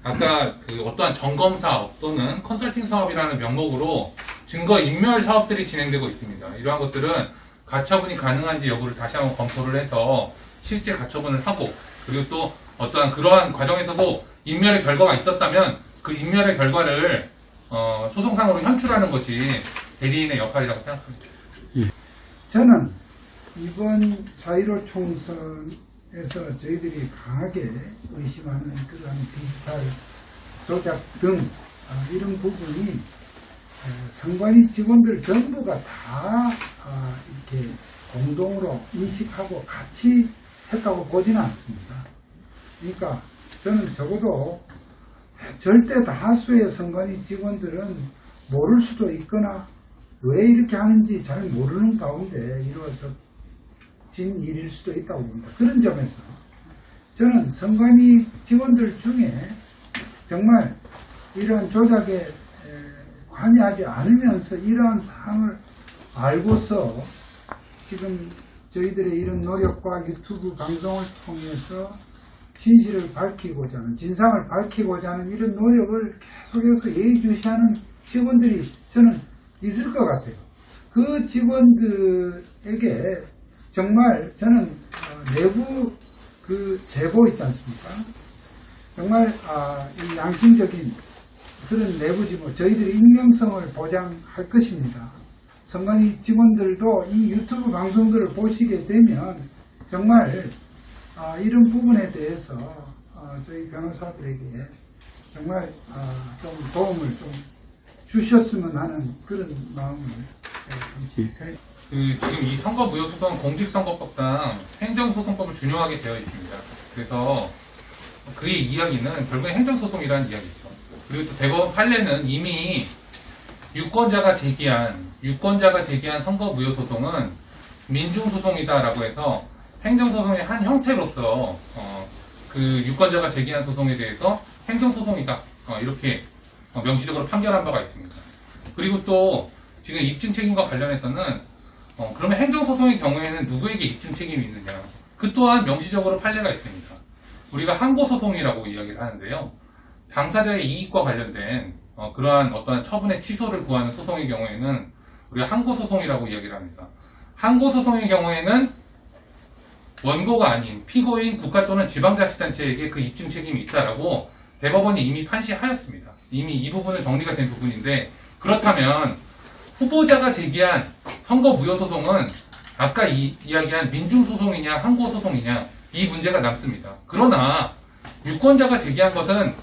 아까 어떠한 점검 사업 또는 컨설팅 사업이라는 명목으로 증거 인멸 사업들이 진행되고 있습니다. 이러한 것들은 가처분이 가능한지 여부를 다시 한번 검토를 해서 실제 가처분을 하고, 그리고 또 어떠한 그러한 과정에서도 인멸의 결과가 있었다면 그 인멸의 결과를 소송상으로 현출하는 것이 대리인의 역할이라고 생각합니다. 저는 이번 4.15 총선에서 저희들이 강하게 의심하는 그러한 디지털 조작 등 이런 부분이 선관위 직원들 전부가 다 이렇게 공동으로 인식하고 같이 했다고 보지는 않습니다. 그러니까 저는 적어도 절대 다수의 선관위 직원들은 모를 수도 있거나 왜 이렇게 하는지 잘 모르는 가운데 이루어진 일일 수도 있다고 봅니다. 그런 점에서 저는 선관위 직원들 중에 정말 이러한 조작에 관여하지 않으면서 이러한 사항을 알고서 지금 저희들의 이런 노력과 유튜브 방송을 통해서 진실을 밝히고자 하는, 진상을 밝히고자 하는 이런 노력을 계속해서 예의주시하는 직원들이 저는 있을 것 같아요. 그 직원들에게 정말 저는 내부 제보 있지 않습니까? 정말 이 양심적인 그런 내부 제보, 저희들이 익명성을 보장할 것입니다. 선관위 직원들도 이 유튜브 방송들을 보시게 되면 정말 이런 부분에 대해서 저희 변호사들에게 정말 좀 도움을 좀 주셨으면 하는 그런 마음을 지금 이 선거무효소송은 공직선거법상 행정소송법을 준용하게 되어 있습니다. 그래서 그의 이야기는 결국에 행정소송이라는 이야기죠. 그리고 또 대법원 판례는 이미 유권자가 제기한 선거무효소송은 민중소송이다라고 해서 행정소송의 한 형태로서 그 유권자가 제기한 소송에 대해서 행정소송이다 이렇게 명시적으로 판결한 바가 있습니다. 그리고 또 지금 입증 책임과 관련해서는 그러면 행정소송의 경우에는 누구에게 입증 책임이 있느냐, 그 또한 명시적으로 판례가 있습니다. 우리가 항고소송이라고 이야기를 하는데요, 당사자의 이익과 관련된 그러한 어떠한 처분의 취소를 구하는 소송의 경우에는 우리가 항고소송이라고 이야기를 합니다. 항고소송의 경우에는 원고가 아닌 피고인 국가 또는 지방자치단체에게 그 입증 책임이 있다라고 대법원이 이미 판시하였습니다. 이미 이 부분은 정리가 된 부분인데, 그렇다면 후보자가 제기한 선거 무효 소송은 아까 이야기한 민중소송이냐 항고소송이냐 이 문제가 남습니다. 그러나 유권자가 제기한 것은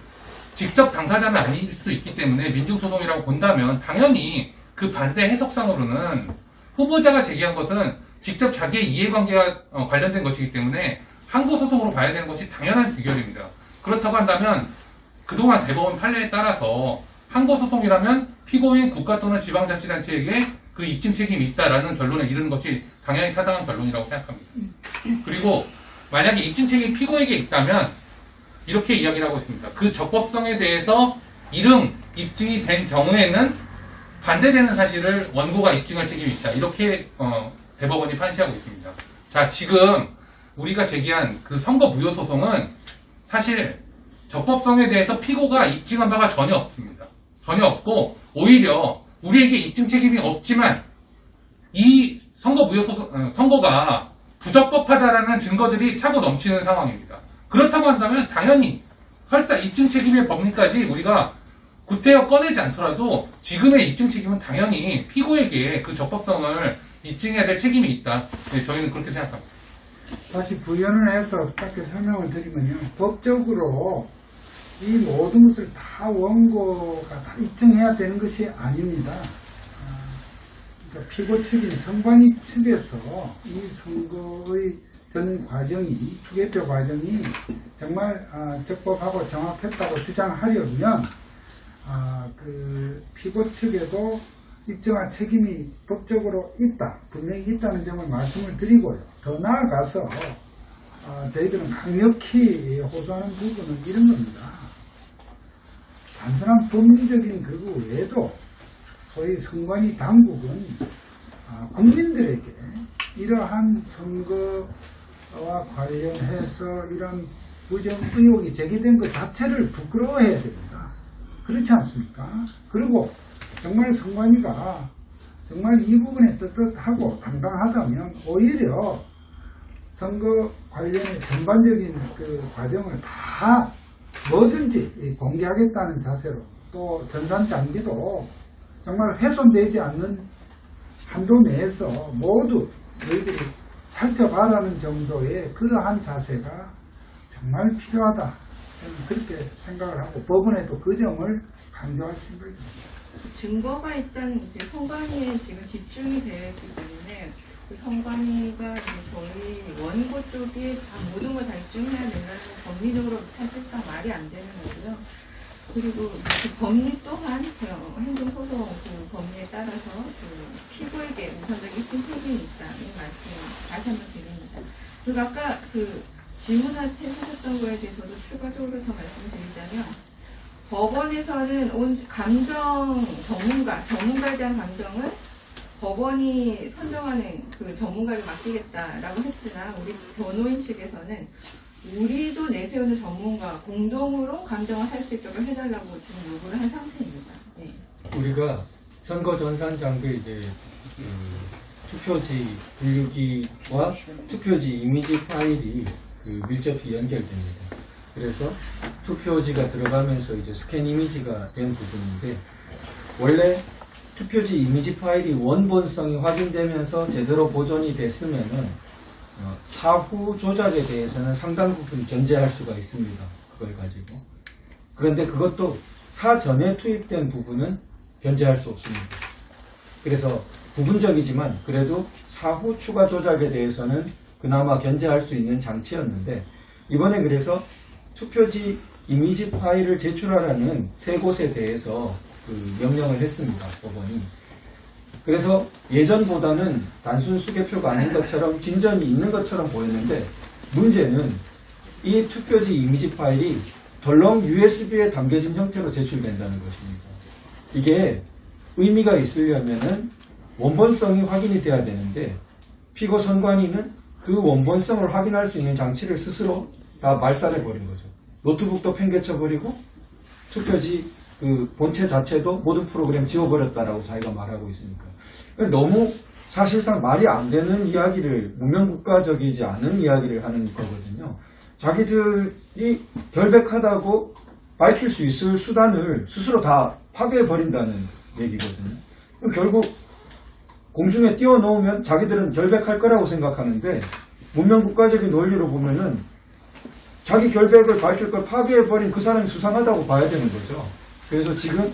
직접 당사자는 아닐 수 있기 때문에 민중소송이라고 본다면 당연히 그 반대 해석상으로는 후보자가 제기한 것은 직접 자기의 이해관계와 관련된 것이기 때문에 항고소송으로 봐야 되는 것이 당연한 비결입니다. 그렇다고 한다면 그동안 대법원 판례에 따라서 항고소송이라면 피고인 국가 또는 지방자치단체에게 그 입증 책임이 있다라는 결론에 이르는 것이 당연히 타당한 결론이라고 생각합니다. 그리고 만약에 입증 책임이 피고에게 있다면 이렇게 이야기를 하고 있습니다. 그 적법성에 대해서 입증이 된 경우에는 반대되는 사실을 원고가 입증할 책임이 있다. 이렇게 대법원이 판시하고 있습니다. 자, 지금 우리가 제기한 그 선거 무효 소송은 사실 적법성에 대해서 피고가 입증한 바가 전혀 없습니다. 전혀 없고 오히려 우리에게 입증 책임이 없지만 이 선거 무효 소송 선거가 부적법하다라는 증거들이 차고 넘치는 상황입니다. 그렇다고 한다면 당연히 설사 입증 책임의 법리까지 우리가 구태여 꺼내지 않더라도 지금의 입증 책임은 당연히 피고에게 그 적법성을 입증해야 될 책임이 있다. 네, 저희는 그렇게 생각합니다. 다시 부연을 해서 짧게 설명을 드리면요. 법적으로 이 모든 것을 다 원고가 다 입증해야 되는 것이 아닙니다. 그러니까 피고 측인 선관위 측에서 이 선거의 전 과정이, 투개표 과정이 정말 적법하고 정확했다고 주장하려면 그 피고 측에도 입증할 책임이 법적으로 있다, 분명히 있다는 점을 말씀을 드리고요. 더 나아가서 저희들은 강력히 호소하는 부분은 이런 겁니다. 단순한 법리적인 그거 외에도 소위 선관위 당국은 국민들에게 이러한 선거와 관련해서 이런 부정 의혹이 제기된 것 자체를 부끄러워해야 됩니다. 그렇지 않습니까? 그리고 정말 선관위가 정말 이 부분에 떳떳하고 당당하다면 오히려 선거 관련의 전반적인 그 과정을 다 뭐든지 공개하겠다는 자세로, 또 전산 장비도 정말 훼손되지 않는 한도 내에서 모두 너희들이 살펴봐라는 정도의 그러한 자세가 정말 필요하다. 저는 그렇게 생각을 하고 법원에도 그 점을 강조할 생각입니다. 증거가 일단 이제 선관위에 지금 집중이 되어 있기 때문에 그 선관위가 저희 원고 쪽에 모든 걸 다 입증해야 된다는 건 법리적으로 사실상 말이 안 되는 거고요. 그리고 그 법리 또한 행정소송 그 법리에 따라서 그 피고에게 우선적인 입증 책임이 있다는 말씀 다시 한번 드립니다. 그리고 아까 그 질문하셨던 거에 대해서도 추가적으로 더 말씀드리자면 법원에서는 감정 전문가에 대한 감정을 법원이 선정하는 그 전문가를 맡기겠다라고 했으나 우리 변호인 측에서는 우리도 내세우는 전문가 공동으로 감정을 할 수 있도록 해달라고 지금 요구를 한 상태입니다. 네. 우리가 선거 전산 장비에 이제 투표지 분류기와 투표지 이미지 파일이 밀접히 연결됩니다. 그래서 투표지가 들어가면서 이제 스캔 이미지가 된 부분인데, 원래 투표지 이미지 파일이 원본성이 확인되면서 제대로 보존이 됐으면은 사후 조작에 대해서는 상당 부분 견제할 수가 있습니다. 그걸 가지고. 그런데 그것도 사전에 투입된 부분은 견제할 수 없습니다. 그래서 부분적이지만 그래도 사후 추가 조작에 대해서는 그나마 견제할 수 있는 장치였는데, 이번에 그래서 투표지 이미지 파일을 제출하라는 세 곳에 대해서 그 명령을 했습니다, 법원이. 그래서 예전보다는 단순 수개표가 아닌 것처럼 진전이 있는 것처럼 보였는데, 문제는 이 투표지 이미지 파일이 덜렁 USB에 담겨진 형태로 제출된다는 것입니다. 이게 의미가 있으려면은 원본성이 확인이 돼야 되는데, 피고 선관위는 그 원본성을 확인할 수 있는 장치를 스스로 다 말살해버린 거죠. 노트북도 팽개쳐버리고 투표지 그 본체 자체도 모든 프로그램 지워버렸다라고 자기가 말하고 있으니까. 너무 사실상 말이 안 되는 이야기를, 문명국가적이지 않은 이야기를 하는 거거든요. 자기들이 결백하다고 밝힐 수 있을 수단을 스스로 다 파괴해버린다는 얘기거든요. 그럼 결국 공중에 띄워놓으면 자기들은 결백할 거라고 생각하는데 문명국가적인 논리로 보면은 자기 결백을 밝힐 걸 파괴해버린 그 사람이 수상하다고 봐야 되는 거죠. 그래서 지금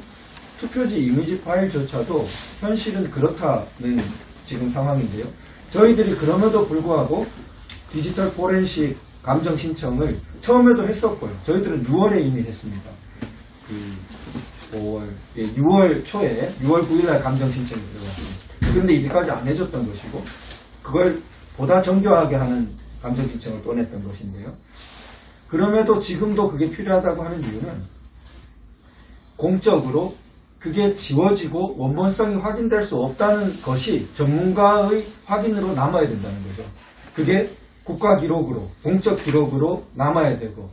투표지 이미지 파일조차도 현실은 그렇다는 지금 상황인데요. 저희들이 그럼에도 불구하고 디지털 포렌식 감정 신청을 처음에도 했었고요. 저희들은 6월에 이미 했습니다. 6월 초에 6월 9일날 감정 신청이 들어갔습니다. 그런데 이때까지 안 해줬던 것이고 그걸 보다 정교하게 하는 감정 신청을 또 냈던 것인데요. 그럼에도 지금도 그게 필요하다고 하는 이유는 공적으로 그게 지워지고 원본성이 확인될 수 없다는 것이 전문가의 확인으로 남아야 된다는 거죠. 그게 국가 기록으로, 공적 기록으로 남아야 되고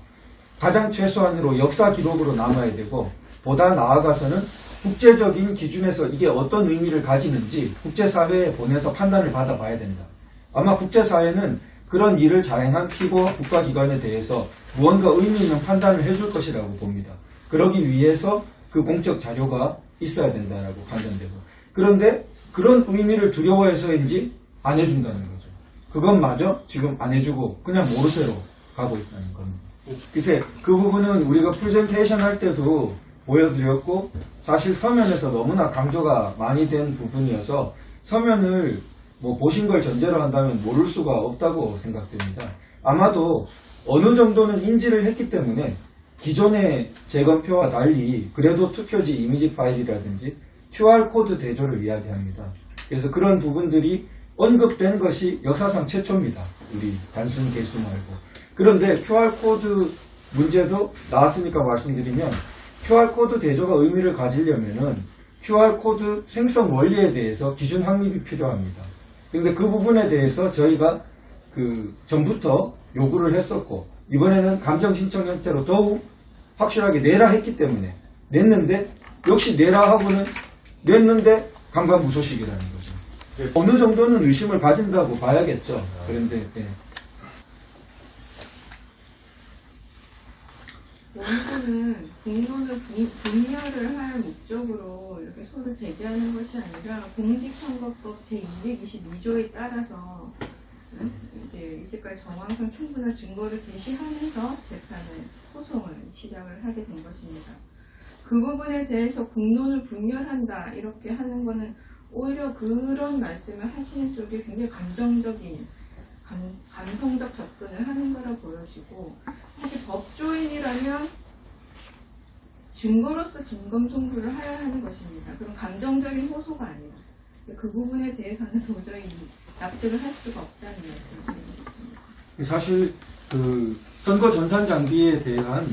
가장 최소한으로 역사 기록으로 남아야 되고 보다 나아가서는 국제적인 기준에서 이게 어떤 의미를 가지는지 국제사회에 보내서 판단을 받아봐야 된다. 아마 국제사회는 그런 일을 자행한 피고와 국가기관에 대해서 무언가 의미 있는 판단을 해줄 것이라고 봅니다. 그러기 위해서 그 공적 자료가 있어야 된다라고 판단되고 그런데 그런 의미를 두려워해서인지 안 해준다는 거죠. 그것마저 지금 안 해주고 그냥 모르쇠로 가고 있다는 겁니다. 글쎄 그 부분은 우리가 프레젠테이션 할 때도 보여드렸고 사실 서면에서 너무나 강조가 많이 된 부분이어서 서면을 뭐 보신 걸 전제로 한다면 모를 수가 없다고 생각됩니다. 아마도 어느 정도는 인지를 했기 때문에 기존의 재검표와 달리 그래도 투표지 이미지 파일이라든지 QR코드 대조를 이야기합니다. 그래서 그런 부분들이 언급된 것이 역사상 최초입니다. 우리 단순 개수 말고. 그런데 QR코드 문제도 나왔으니까 말씀드리면 QR코드 대조가 의미를 가지려면은 QR코드 생성 원리에 대해서 기준 확립이 필요합니다. 그런데 그 부분에 대해서 저희가 전부터 요구를 했었고 이번에는 감정 신청 형태로 더욱 확실하게 내라 했기 때문에 냈는데 역시 내라 하고는 냈는데 감감무소식이라는 거죠. 어느 정도는 의심을 가진다고 봐야겠죠. 그런데 원고는 공론을 분열을 할 목적으로 이렇게 소를 제기하는 것이 아니라 공직선거법 제222조에 따라서 이제까지 정황상 충분한 증거를 제시하면서 소송을 시작을 하게 된 것입니다. 그 부분에 대해서 공론을 분열한다 이렇게 하는 것은 오히려 그런 말씀을 하시는 쪽에 굉장히 감정적인 감성적 접근을 하는 거라 보여지고 사실 법조인이라면 증거로서 진검 청구를 해야 하는 것입니다. 그럼 감정적인 호소가 아니라 그 부분에 대해서는 도저히 납득을 할 수가 없다는 말씀을 드리겠습니다. 사실 선거 전산 장비에 대한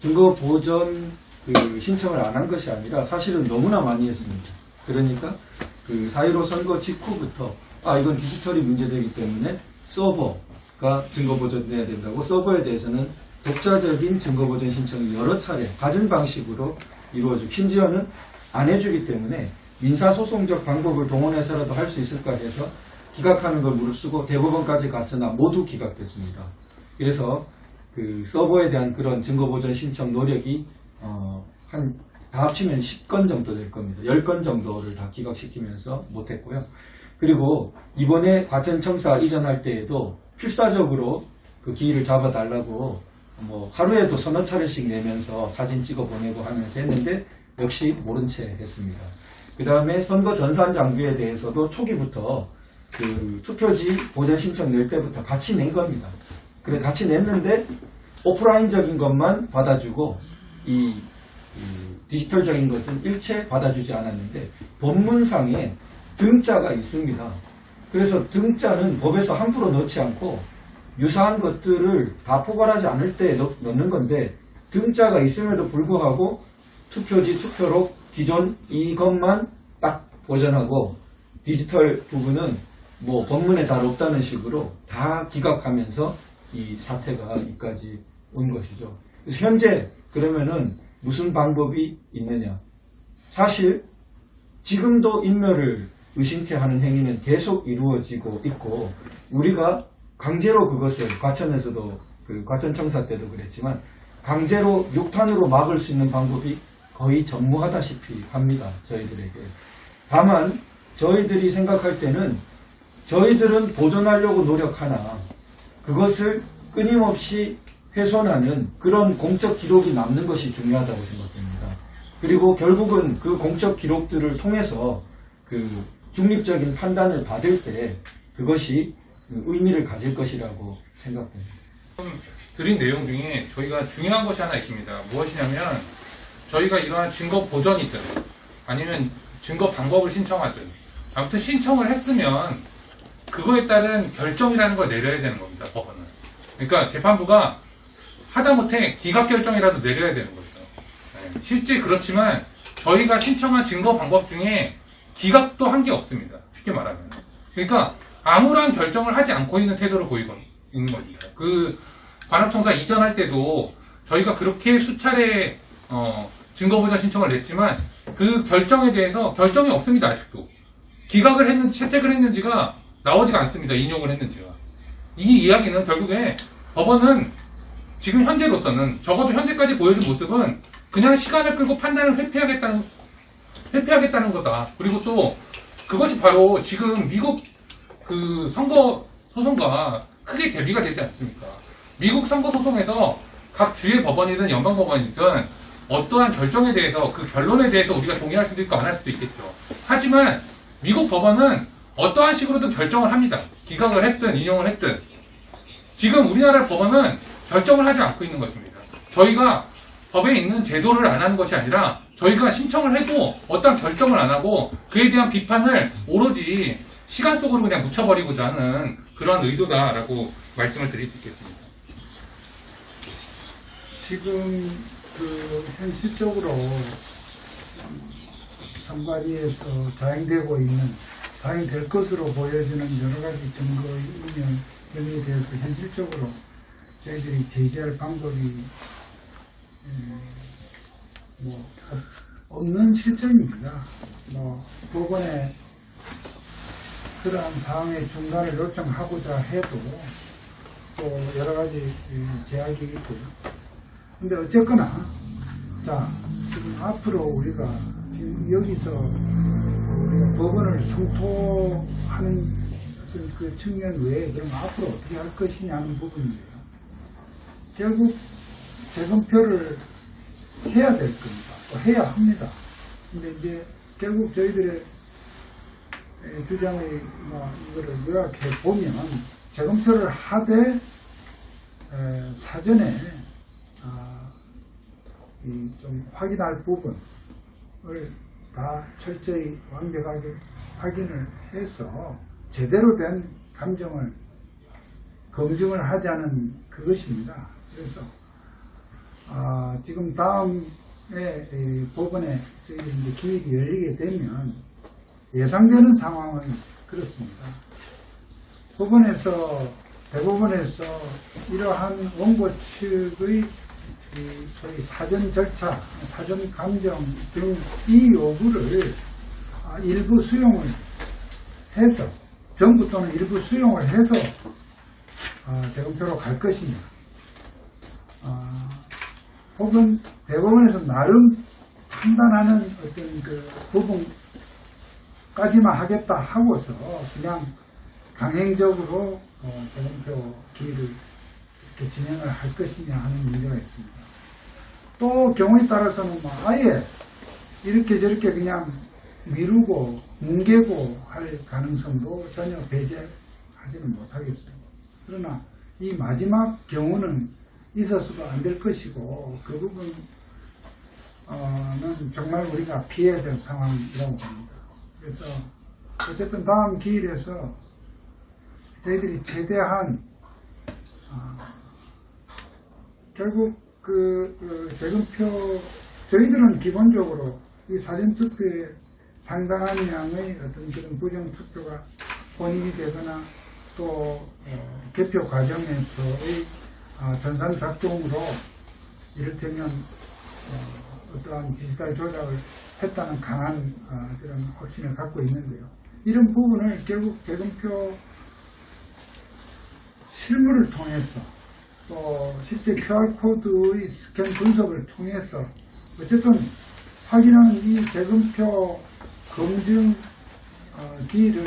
증거 보전 신청을 안 한 것이 아니라 사실은 너무나 많이 했습니다. 그러니까 4.15 선거 직후부터 이건 디지털이 문제되기 때문에 서버가 증거 보존돼야 된다고 서버에 대해서는 독자적인 증거 보존 신청이 여러 차례 같은 방식으로 이루어지고 심지어는 안 해주기 때문에 민사소송적 방법을 동원해서라도 할 수 있을까 해서 기각하는 걸 무릅쓰고 대법원까지 갔으나 모두 기각됐습니다. 그래서 서버에 대한 그런 증거 보존 신청 노력이 다 합치면 10건 정도 될 겁니다. 10건 정도를 다 기각시키면서 못했고요. 그리고 이번에 과천청사 이전할 때에도 필사적으로 그 기일을 잡아달라고 하루에도 서너 차례씩 내면서 사진 찍어 보내고 하면서 했는데 역시 모른 채 했습니다. 그 다음에 선거 전산 장비에 대해서도 초기부터 투표지 보전 신청 낼 때부터 같이 낸 겁니다. 그래 같이 냈는데 오프라인적인 것만 받아주고 디지털적인 것은 일체 받아주지 않았는데 법문상에 등자가 있습니다. 그래서 등자는 법에서 함부로 넣지 않고 유사한 것들을 다 포괄하지 않을 때 넣는 건데 등자가 있음에도 불구하고 투표지, 투표록, 기존 이것만 딱 보전하고 디지털 부분은 법문에 잘 없다는 식으로 다 기각하면서 이 사태가 여기까지 온 것이죠. 그래서 현재 그러면은 무슨 방법이 있느냐? 사실 지금도 인멸을 의심케 하는 행위는 계속 이루어지고 있고 우리가 강제로 그것을 과천에서도 과천청사 때도 그랬지만 강제로 6탄으로 막을 수 있는 방법이 거의 전무하다시피 합니다. 저희들에게. 다만 저희들이 생각할 때는 저희들은 보존하려고 노력하나 그것을 끊임없이 훼손하는 그런 공적 기록이 남는 것이 중요하다고 생각됩니다. 그리고 결국은 그 공적 기록들을 통해서 그 중립적인 판단을 받을 때 그것이 의미를 가질 것이라고 생각됩니다. 드린 내용 중에 저희가 중요한 것이 하나 있습니다. 무엇이냐면 저희가 이러한 증거 보전이든 아니면 증거 방법을 신청하든 아무튼 신청을 했으면 그거에 따른 결정이라는 걸 내려야 되는 겁니다. 법원은. 그러니까 재판부가 하다못해 기각 결정이라도 내려야 되는 거죠. 네, 실제 그렇지만 저희가 신청한 증거 방법 중에 기각도 한 게 없습니다. 쉽게 말하면. 그러니까 아무런 결정을 하지 않고 있는 태도를 보이고 있는 겁니다. 그 관합청사 이전할 때도 저희가 그렇게 수차례 증거보전 신청을 냈지만 그 결정에 대해서 결정이 없습니다. 아직도. 기각을 했는지 채택을 했는지가 나오지가 않습니다. 인용을 했는지가. 이 이야기는 결국에 법원은 지금 현재로서는 적어도 현재까지 보여준 모습은 그냥 시간을 끌고 판단을 회피하겠다는 거다. 그리고 또 그것이 바로 지금 미국 그 선거 소송과 크게 대비가 되지 않습니까? 미국 선거 소송에서 각 주의 법원이든 연방 법원이든 어떠한 결정에 대해서 그 결론에 대해서 우리가 동의할 수도 있고 안 할 수도 있겠죠. 하지만 미국 법원은 어떠한 식으로든 결정을 합니다. 기각을 했든 인용을 했든. 지금 우리나라 법원은 결정을 하지 않고 있는 것입니다. 저희가 법에 있는 제도를 안 하는 것이 아니라 저희가 신청을 해도 어떠한 결정을 안 하고 그에 대한 비판을 오로지 시간 속으로 그냥 묻혀버리고자 하는 그러한 의도다라고 말씀을 드릴 수 있겠습니다. 지금 그 현실적으로 선관위에서 자행되고 있는 자행될 것으로 보여지는 여러 가지 증거의 인연에 대해서 현실적으로 저희들이 제기할 방법이 뭐 없는 실정입니다. 뭐 법원에 그러한 사항의 중단을 요청하고자 해도 또 여러 가지 제약이 있고요. 근데 어쨌거나 자 지금 앞으로 우리가 지금 여기서 우리가 법원을 성토하는 어떤 그 측면 외에 그럼 앞으로 어떻게 할 것이냐는 부분이에요. 결국 재검표를 해야 될 겁니다. 또 해야 합니다. 근데 이제 결국 저희들의 주장의 뭐 이거를 요약해 보면 재검표를 하되 사전에 좀 확인할 부분을 다 철저히 완벽하게 확인을 해서 제대로 된 감정을 검증을 하자는 그것입니다. 그래서 지금 다음에 법원에 저희 이제 기일이 열리게 되면 예상되는 상황은 그렇습니다. 대법원에서 이러한 원고 측의 소위 사전 절차, 사전 감정 등 이 요구를 일부 수용을 해서 전부 또는 일부 수용을 해서 재검표로 갈 것이냐, 혹은 대법원에서 나름 판단하는 어떤 그 부분까지만 하겠다 하고서 그냥 강행적으로 재검표 기일을 이렇게 진행을 할 것이냐 하는 문제가 있습니다. 또 경우에 따라서는 뭐 아예 이렇게 저렇게 그냥 미루고 뭉개고 할 가능성도 전혀 배제하지는 못하겠습니다. 그러나 이 마지막 경우는 있어서도 안 될 것이고 그 부분은 정말 우리가 피해야 될 상황이라고 봅니다. 그래서 어쨌든 다음 기일에서 저희들이 최대한 결국 재검표 저희들은 기본적으로 이 사전투표에 상당한 양의 어떤 그런 부정투표가 혼입이 되거나 또 개표 과정에서의 전산 작동으로 이를테면 어떠한 디지털 조작을 했다는 강한 그런 확신을 갖고 있는데요. 이런 부분을 결국 재검표 실물을 통해서 또 실제 QR코드의 스캔 분석을 통해서 어쨌든 확인한 이 재검표 검증 기일을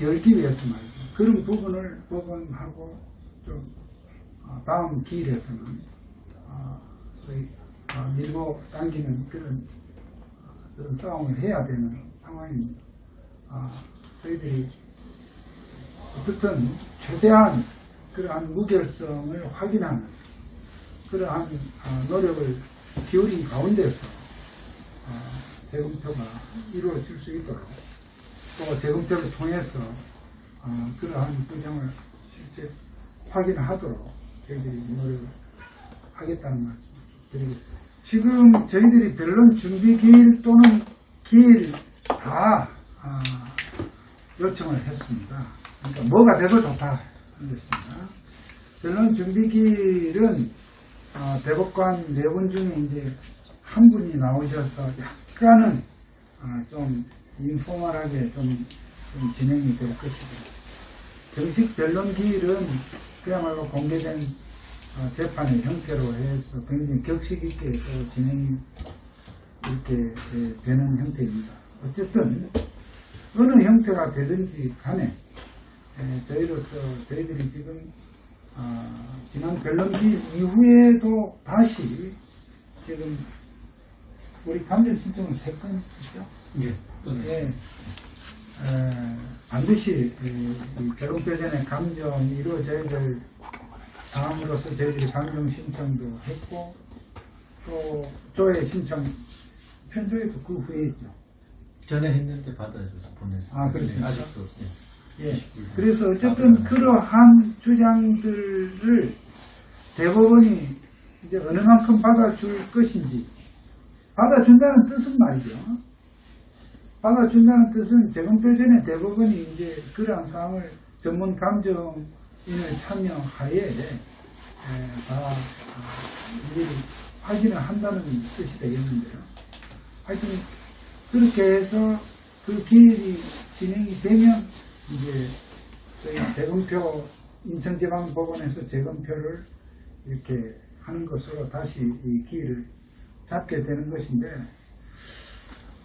열기 위해서 말이죠. 그런 부분을 법원하고 좀 다음 기일에서는 소위 밀고 당기는 그런 싸움을 해야 되는 상황입니다. 저희들이 어떻든 최대한 그러한 무결성을 확인하는 그러한 노력을 기울인 가운데서 재검표가 이루어질 수 있도록 또 재검표를 통해서 그러한 부정을 실제 확인하도록 저희들이 노력을 하겠다는 말씀 드리겠습니다. 지금 저희들이 변론 준비 기일 또는 기일 다 요청을 했습니다. 그러니까 뭐가 돼도 좋다 하는 것입니다. 변론 준비 기일은 대법관 4분 중에 이제 한 분이 나오셔서 약간은 좀 인포멀하게 좀 진행이 될 것이고, 정식 변론 기일은 그야말로 공개된 재판의 형태로 해서 굉장히 격식 있게 또 진행이 이렇게 되는 형태입니다. 어쨌든 어느 형태가 되든지 간에 저희들이 지금 지난 변론기 이후에도 다시 지금 우리 감정 신청은 3건이죠? 예. 예. 반드시 재검표 전에 감정이 이루어져야 될 다음으로서 저희들이 감정 신청도 했고 또 조회 신청 편조회도 그 후에 있죠. 전에 했는데 받아줘서 보냈어요. 그렇습니까? 아직도. 예. 그래서 어쨌든 그러한 주장들을 대법원이 이제 어느 만큼 받아줄 것인지, 받아준다는 뜻은 말이죠. 받아준다는 뜻은 재검표 전에 대법원이 이제 그러한 사항을 전문 감정인을 참여하에 다 이제 확인을 한다는 뜻이 되겠는데요. 하여튼 그렇게 해서 그 기일이 진행이 되면 이제 저희 재검표 인천지방법원에서 재검표를 이렇게 하는 것으로 다시 이 기일을 잡게 되는 것인데,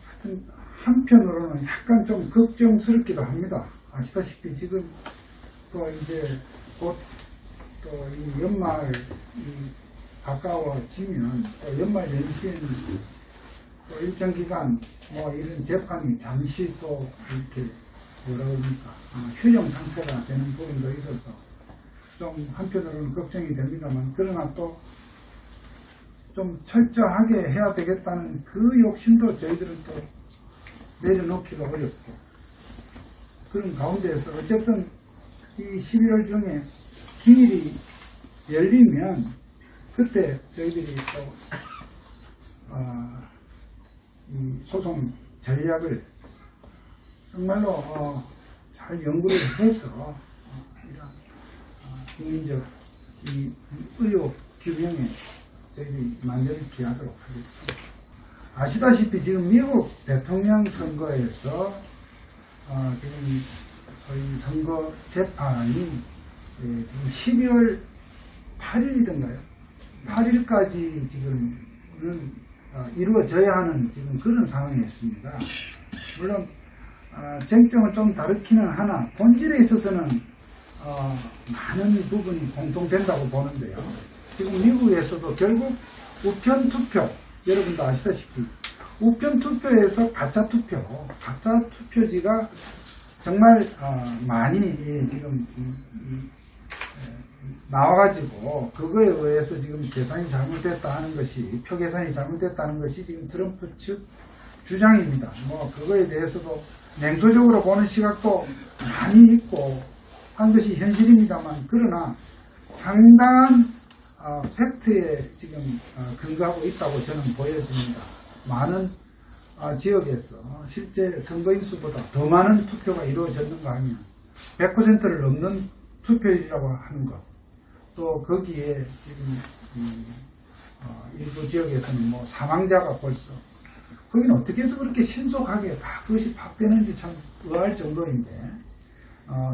하여튼 한편으로는 약간 좀 걱정스럽기도 합니다. 아시다시피 지금 또 이제 곧 또 이 연말이 가까워지면 또 연말 연시에는 또 일정 기간 뭐 이런 재판이 잠시 또 이렇게 뭐라 그럽니까 휴정 상태가 되는 부분도 있어서 좀 한편으로는 걱정이 됩니다만, 그러나 또 좀 철저하게 해야 되겠다는 그 욕심도 저희들은 또 내려놓기가 어렵고, 그런 가운데에서 어쨌든 이 11월 중에 기일이 열리면 그때 저희들이 또 이 소송 전략을 정말로 잘 연구를 해서 이런 국민적 이 의혹 규명에 저희들이 만전을 기하도록 하겠습니다. 아시다시피 지금 미국 대통령 선거에서 지금 소위 선거 재판이 지금 12월 8일이던가요? 8일까지 지금은 이루어져야 하는 지금 그런 상황이었습니다. 물론 쟁점은 좀 다르기는 하나 본질에 있어서는 많은 부분이 공통된다고 보는데요. 지금 미국에서도 결국 우편 투표, 여러분도 아시다시피 우편 투표에서 가짜 투표지가 정말 많이 지금 나와가지고 그거에 의해서 지금 계산이 잘못됐다 하는 것이, 표 계산이 잘못됐다는 것이 지금 트럼프 측 주장입니다. 뭐 그거에 대해서도 냉소적으로 보는 시각도 많이 있고 한 것이 현실입니다만, 그러나 상당한 팩트에 지금 근거하고 있다고 저는 보여집니다. 많은 지역에서 실제 선거인 수보다 더 많은 투표가 이루어졌는가 하면 100%를 넘는 투표율이라고 하는 것, 또 거기에 지금 일부 지역에서는 뭐 사망자가 벌써, 거기는 어떻게 해서 그렇게 신속하게 다 그것이 파악되는지 참 의아할 정도인데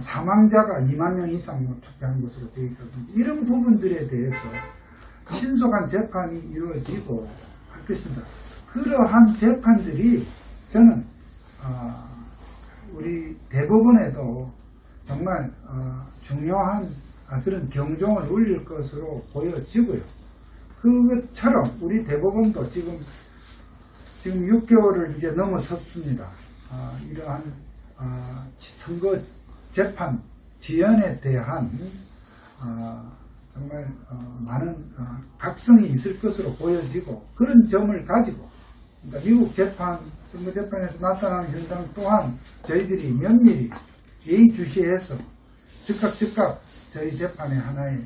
사망자가 2만 명 이상 투표한 것으로 되어 있거든요. 이런 부분들에 대해서 신속한 재판이 이루어지고 할 것입니다. 그러한 재판들이 저는 우리 대법원에도 정말 중요한 그런 경종을 울릴 것으로 보여지고요. 그것처럼 우리 대법원도 지금 6개월을 이제 넘어섰습니다. 이러한 선거 재판 지연에 대한 정말 많은 각성이 있을 것으로 보여지고, 그런 점을 가지고 그러니까 미국 선거 재판에서 나타나는 현상 또한 저희들이 면밀히 예의주시해서 즉각 저희 재판의 하나의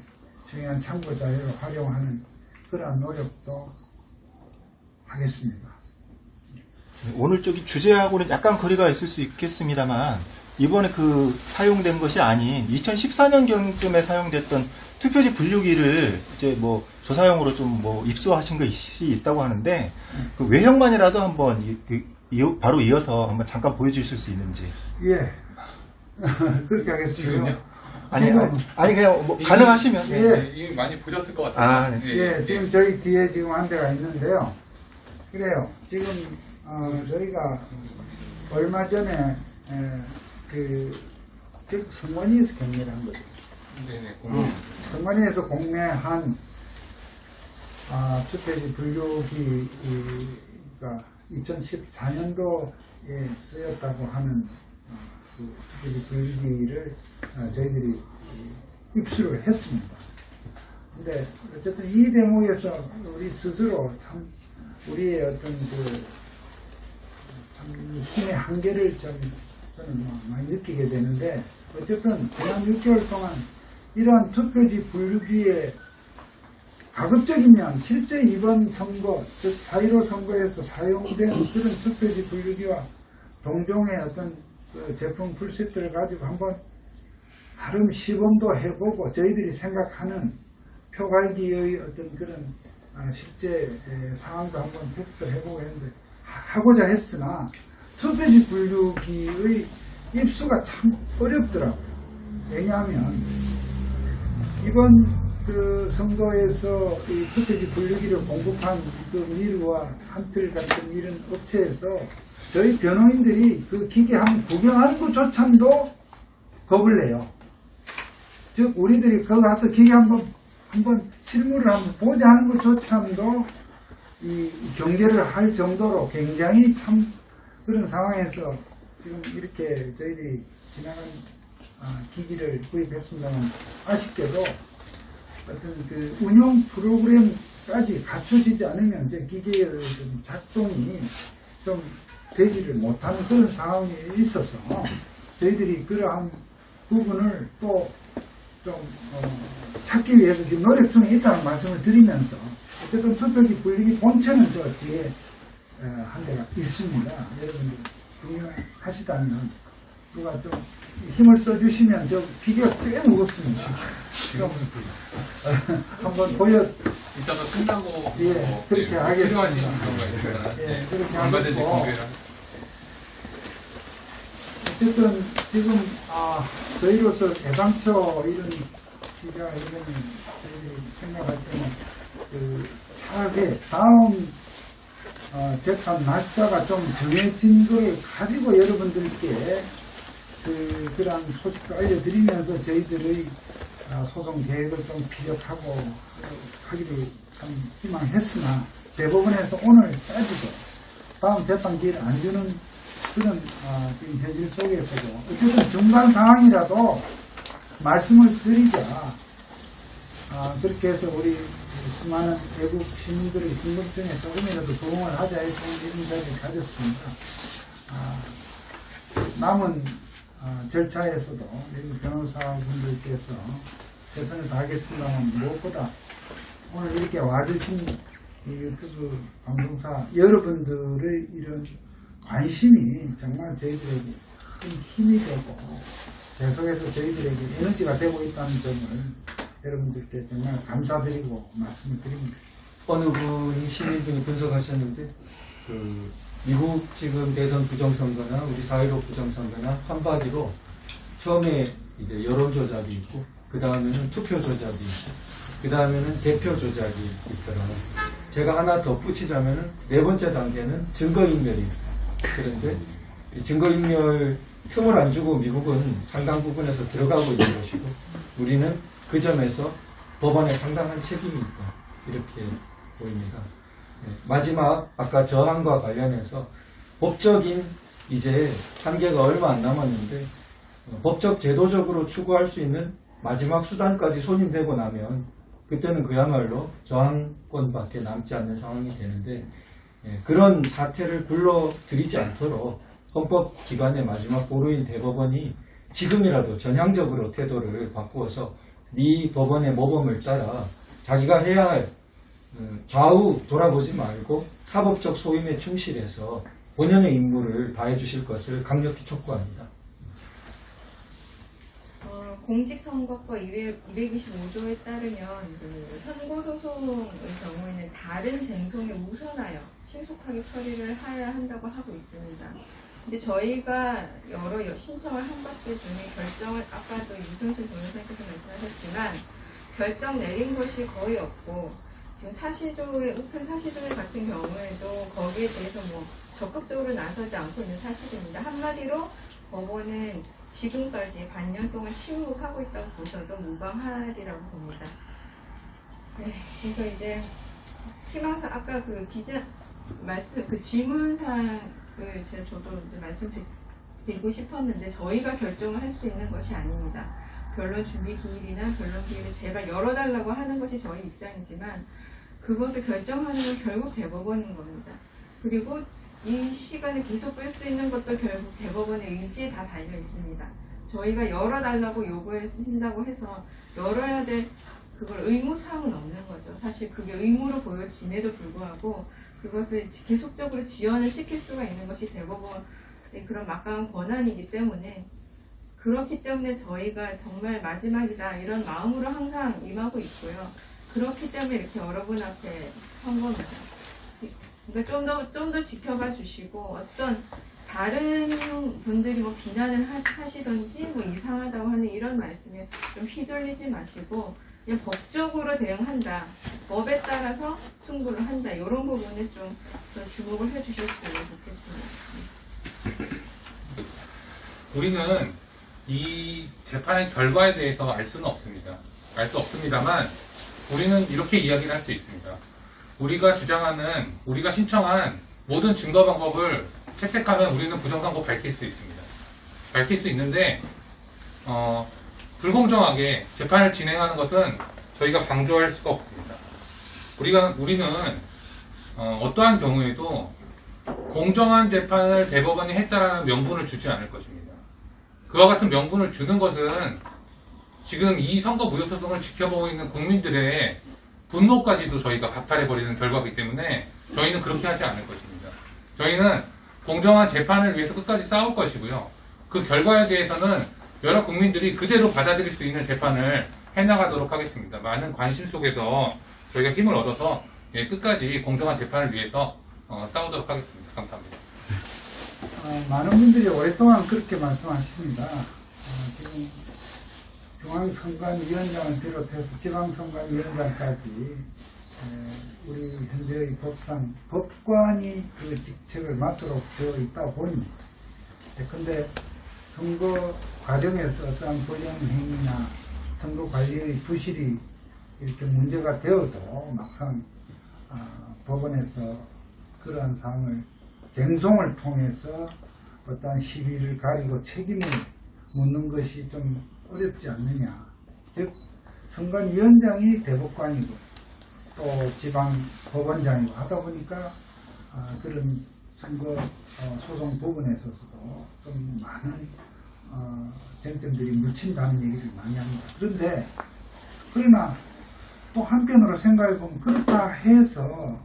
중요한 참고 자료로 활용하는 그러한 노력도 하겠습니다. 오늘 저기 주제하고는 약간 거리가 있을 수 있겠습니다만, 이번에 그 사용된 것이 아닌 2014년경쯤에 사용됐던 투표지 분류기를 이제 뭐 조사용으로 좀 뭐 입수하신 것이 있다고 하는데, 그 외형만이라도 한번 바로 이어서 한번 잠깐 보여주실 수 있는지. 예. 그렇게 하겠습니다. 지금요? 아니 그냥 뭐 가능하시면. 예. 네, 이미 많이 보셨을 것 같아요. 예, 지금 저희 뒤에 지금 한 대가 있는데요. 그래요. 지금 저희가 얼마 전에 그 선관위에서 경매를 한 거죠. 네네. 선관위에서 공매한 투표지 분류기가 2014년도에 쓰였다고 하는 그 투표지 분류기를 저희들이 입수를 했습니다. 근데 어쨌든 이 대목에서 우리 스스로 참 우리의 어떤 참 힘의 한계를 저는 많이 느끼게 되는데, 어쨌든 지난 6개월 동안 이러한 투표지 분류기에 가급적이면 실제 이번 선거, 즉 4.15 선거에서 사용된 그런 투표지 분류기와 동종의 어떤 그 제품 풀세트를 가지고 한번 나름 시범도 해보고, 저희들이 생각하는 표갈기의 어떤 그런 실제 상황도 한번 테스트를 해보고 했는데, 하고자 했으나 투표지 분류기의 입수가 참 어렵더라고요. 왜냐하면 이번 그 선거에서 이 투표지 분류기를 공급한 그 밀과 한틀 같은 이런 업체에서 저희 변호인들이 그 기계 한번 구경하는 것조차도 겁을 내요. 즉 우리들이 거기 가서 기계 한번 실물을 한번 보자 하는 것조차도 이 경계를 할 정도로 굉장히 참 그런 상황에서 지금 이렇게 저희들이 지나간 기기를 구입했습니다만, 아쉽게도 어떤 그 운영 프로그램까지 갖춰지지 않으면 제 기계의 작동이 좀 되지를 못하는 그런 상황이 있어서 저희들이 그러한 부분을 또 좀 찾기 위해서 지금 노력 중에 있다는 말씀을 드리면서, 어쨌든 투표지 분류기 본체는 저 뒤에 한 대가 있습니다. 여러분들 중요하시다면 누가 좀 힘을 써주시면 저 기계가 꽤 무겁습니다. 좀 한번 이따가 끝나고 예, 그렇게 하겠습니다. 필요하신 경우가 있으면 예, 그렇게 얼마든지 하겠고, 공개를 어쨌든 지금 저희로서 애당초 이런 기자 이런 저희들이 생각할 때는 그 차후에 다음 재판 날짜가 좀 정해진 걸 가지고 여러분들께 그러한 소식도 알려드리면서 저희들의 소송 계획을 좀 피력하고 하기를 참 희망했으나, 대법원에서 오늘까지도 다음 재판 기회를 안 주는 그런 지금 현실 속에서도 어쨌든 중간 상황이라도 말씀을 드리자, 그렇게 해서 우리 수많은 외국 시민들의 궁금증에 조금이라도 도움을 하자 해서 이런 자리를 가졌습니다. 남은 절차에서도 여기 변호사분들께서 최선을 다하겠습니다만, 무엇보다 오늘 이렇게 와주신 이 유튜브 방송사 여러분들의 이런 관심이 정말 저희들에게 큰 힘이 되고 계속해서 저희들에게 에너지가 되고 있다는 점을 여러분들께 정말 감사드리고 말씀을 드립니다. 어느 분이 시민분이 분석하셨는데, 그 미국 지금 대선 부정선거나 우리 4.15 부정선거나 한마디로 처음에 이제 여론 조작이 있고, 그 다음에는 투표 조작이 있고, 그 다음에는 대표 조작이 있더라고요. 제가 하나 더 붙이자면은 네 번째 단계는 증거인멸이 있어요. 그런데 이 증거인멸 틈을 안 주고 미국은 상당 부분에서 들어가고 있는 것이고 우리는 그 점에서 법원에 상당한 책임이 있다 이렇게 보입니다. 마지막 아까 저항과 관련해서 법적인 이제 한계가 얼마 안 남았는데 법적 제도적으로 추구할 수 있는 마지막 수단까지 손님되고 나면 그때는 그야말로 저항권밖에 남지 않는 상황이 되는데 그런 사태를 불러들이지 않도록 헌법기관의 마지막 보루인 대법원이 지금이라도 전향적으로 태도를 바꾸어서 이 법원의 모범을 따라 자기가 해야 할 좌우 돌아보지 말고 사법적 소임에 충실해서 본연의 임무를 다해 주실 것을 강력히 촉구합니다. 공직선거법 225조에 따르면 그 선고소송의 경우에는 다른 쟁송에 우선하여 신속하게 처리를 해야 한다고 하고 있습니다. 근데 저희가 여러 신청을 한 것들 중에 결정을 아까도 유승순 변호사님께서 말씀하셨지만 결정 내린 것이 거의 없고 지금 우편 사시조회 같은 경우에도 거기에 대해서 뭐 적극적으로 나서지 않고 있는 사실입니다. 한마디로 법원은 지금까지 반년 동안 침묵하고 있다고 보셔도 무방하리라고 봅니다. 네, 그래서 이제 희망사 아까 그 질문사항을 저도 이제 말씀드리고 싶었는데 저희가 결정을 할 수 있는 것이 아닙니다. 변론 준비 기일이나 변론 기일을 제발 열어달라고 하는 것이 저희 입장이지만 그것을 결정하는 건 결국 대법원인 겁니다. 그리고 이 시간을 계속 끌 수 있는 것도 결국 대법원의 의지에 다 달려 있습니다. 저희가 열어달라고 요구한다고 해서 열어야 될 그걸 의무사항은 없는 거죠. 사실 그게 의무로 보여짐에도 불구하고 그것을 계속적으로 지연을 시킬 수가 있는 것이 대법원의 그런 막강한 권한이기 때문에 그렇기 때문에 저희가 정말 마지막이다 이런 마음으로 항상 임하고 있고요. 그렇기 때문에 이렇게 여러분 앞에 선 겁니다. 그러니까 좀 더 지켜봐 주시고 어떤 다른 분들이 뭐 비난을 하시던지 뭐 이상하다고 하는 이런 말씀에 좀 휘둘리지 마시고 그냥 법적으로 대응한다. 법에 따라서 승부를 한다. 이런 부분에 좀 더 주목을 해 주셨으면 좋겠습니다. 우리는 이 재판의 결과에 대해서 알 수는 없습니다. 알 수 없습니다만 우리는 이렇게 이야기를 할 수 있습니다. 우리가 신청한 모든 증거 방법을 채택하면 우리는 부정선고 밝힐 수 있습니다. 밝힐 수 있는데 불공정하게 재판을 진행하는 것은 저희가 방조할 수가 없습니다. 우리는 어떠한 경우에도 공정한 재판을 대법원이 했다라는 명분을 주지 않을 것입니다. 그와 같은 명분을 주는 것은 지금 이 선거 무효소송을 지켜보고 있는 국민들의 분노까지도 저희가 박탈해버리는 결과이기 때문에 저희는 그렇게 하지 않을 것입니다. 저희는 공정한 재판을 위해서 끝까지 싸울 것이고요. 그 결과에 대해서는 여러 국민들이 그대로 받아들일 수 있는 재판을 해나가도록 하겠습니다. 많은 관심 속에서 저희가 힘을 얻어서 끝까지 공정한 재판을 위해서 싸우도록 하겠습니다. 감사합니다. 많은 분들이 오랫동안 그렇게 말씀하십니다. 지금 중앙선관위원장을 비롯해서 지방선관위원장까지 우리 현재의 법상 법관이 그 직책을 맡도록 되어 있다 보니 근데 선거 과정에서 어떠한 부정행위나 선거 관리의 부실이 이렇게 문제가 되어도 막상 법원에서 그러한 사항을 쟁송을 통해서 어떠한 시비를 가리고 책임을 묻는 것이 좀 어렵지 않느냐. 즉 선관위원장이 대법관이고 또 지방 법원장이고 하다 보니까 그런 선거 소송 부분에 있어서도 좀 많은 쟁점들이 묻힌다는 얘기를 많이 합니다. 그러나 또 한편으로 생각해 보면 그렇다 해서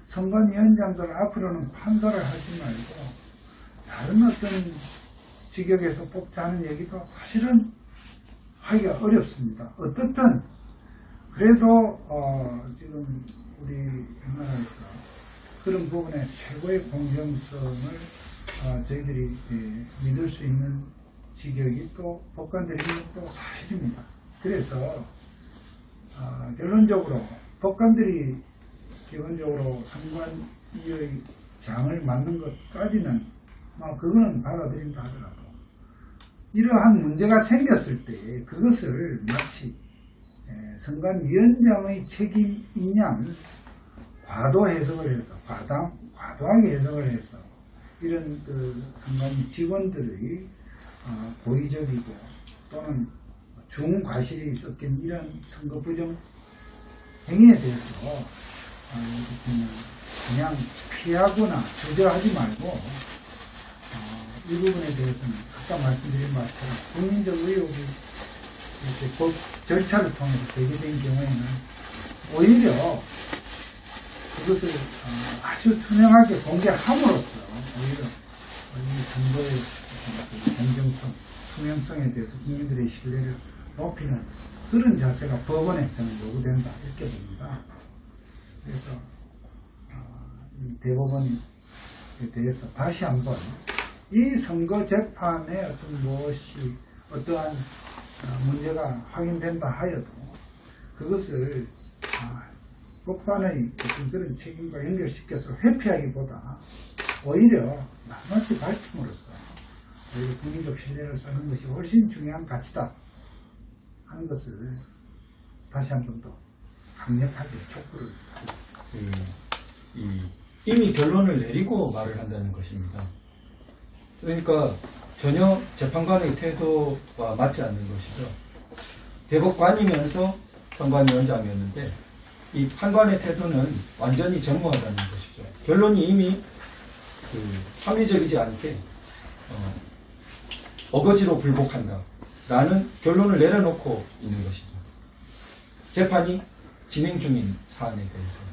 선관위원장들 앞으로는 판사를 하지 말고 다른 어떤 직역에서 뽑자 하는 얘기도 사실은 하기가 어렵습니다. 어떻든 그래도 지금 우리 나라에서 그런 부분에 최고의 공정성을 저희들이 믿을 수 있는 직역이 또 법관들이 있는 것도 사실입니다. 그래서 결론적으로 법관들이 기본적으로 선관위의 장을 맡는 것까지는 그거는 받아들인다 하더라도 이러한 문제가 생겼을 때 그것을 마치 선관위원장의 책임인 양 과도 해석을 해서 과도하게 해석을 해서 이런 그 선관위 직원들의 고의적이고 또는 중과실이 섞인 이런 선거 부정 행위에 대해서 그냥 피하거나 주저하지 말고 이 부분에 대해서는 아까 말씀드린 것처럼 국민적 의혹이 이렇게 법 절차를 통해서 제기된 경우에는 오히려 그것을 아주 투명하게 공개함으로써 오히려 이 선거의 공정성, 투명성에 대해서 국민들의 신뢰를 높이는 그런 자세가 법원에 저는 요구된다 이렇게 봅니다. 그래서 이 대법원에 대해서 다시 한번 이 선거 재판에 어떠한 문제가 확인된다 하여도 그것을 법관의 어떤 그런 책임과 연결시켜서 회피하기보다 오히려 낱낱이 밝힘으로써 오히려 국민적 신뢰를 쌓는 것이 훨씬 중요한 가치다 하는 것을 다시 한 번 더 강력하게 촉구를 이미 결론을 내리고 말을 한다는 것입니다. 그러니까 전혀 재판관의 태도와 맞지 않는 것이죠. 대법관이면서 선관위원장이었는데 이 판관의 태도는 완전히 전무하다는 것이죠. 결론이 이미 합리적이지 않게 어거지로 불복한다 라는 결론을 내려놓고 있는 것이죠. 재판이 진행 중인 사안에 대해서.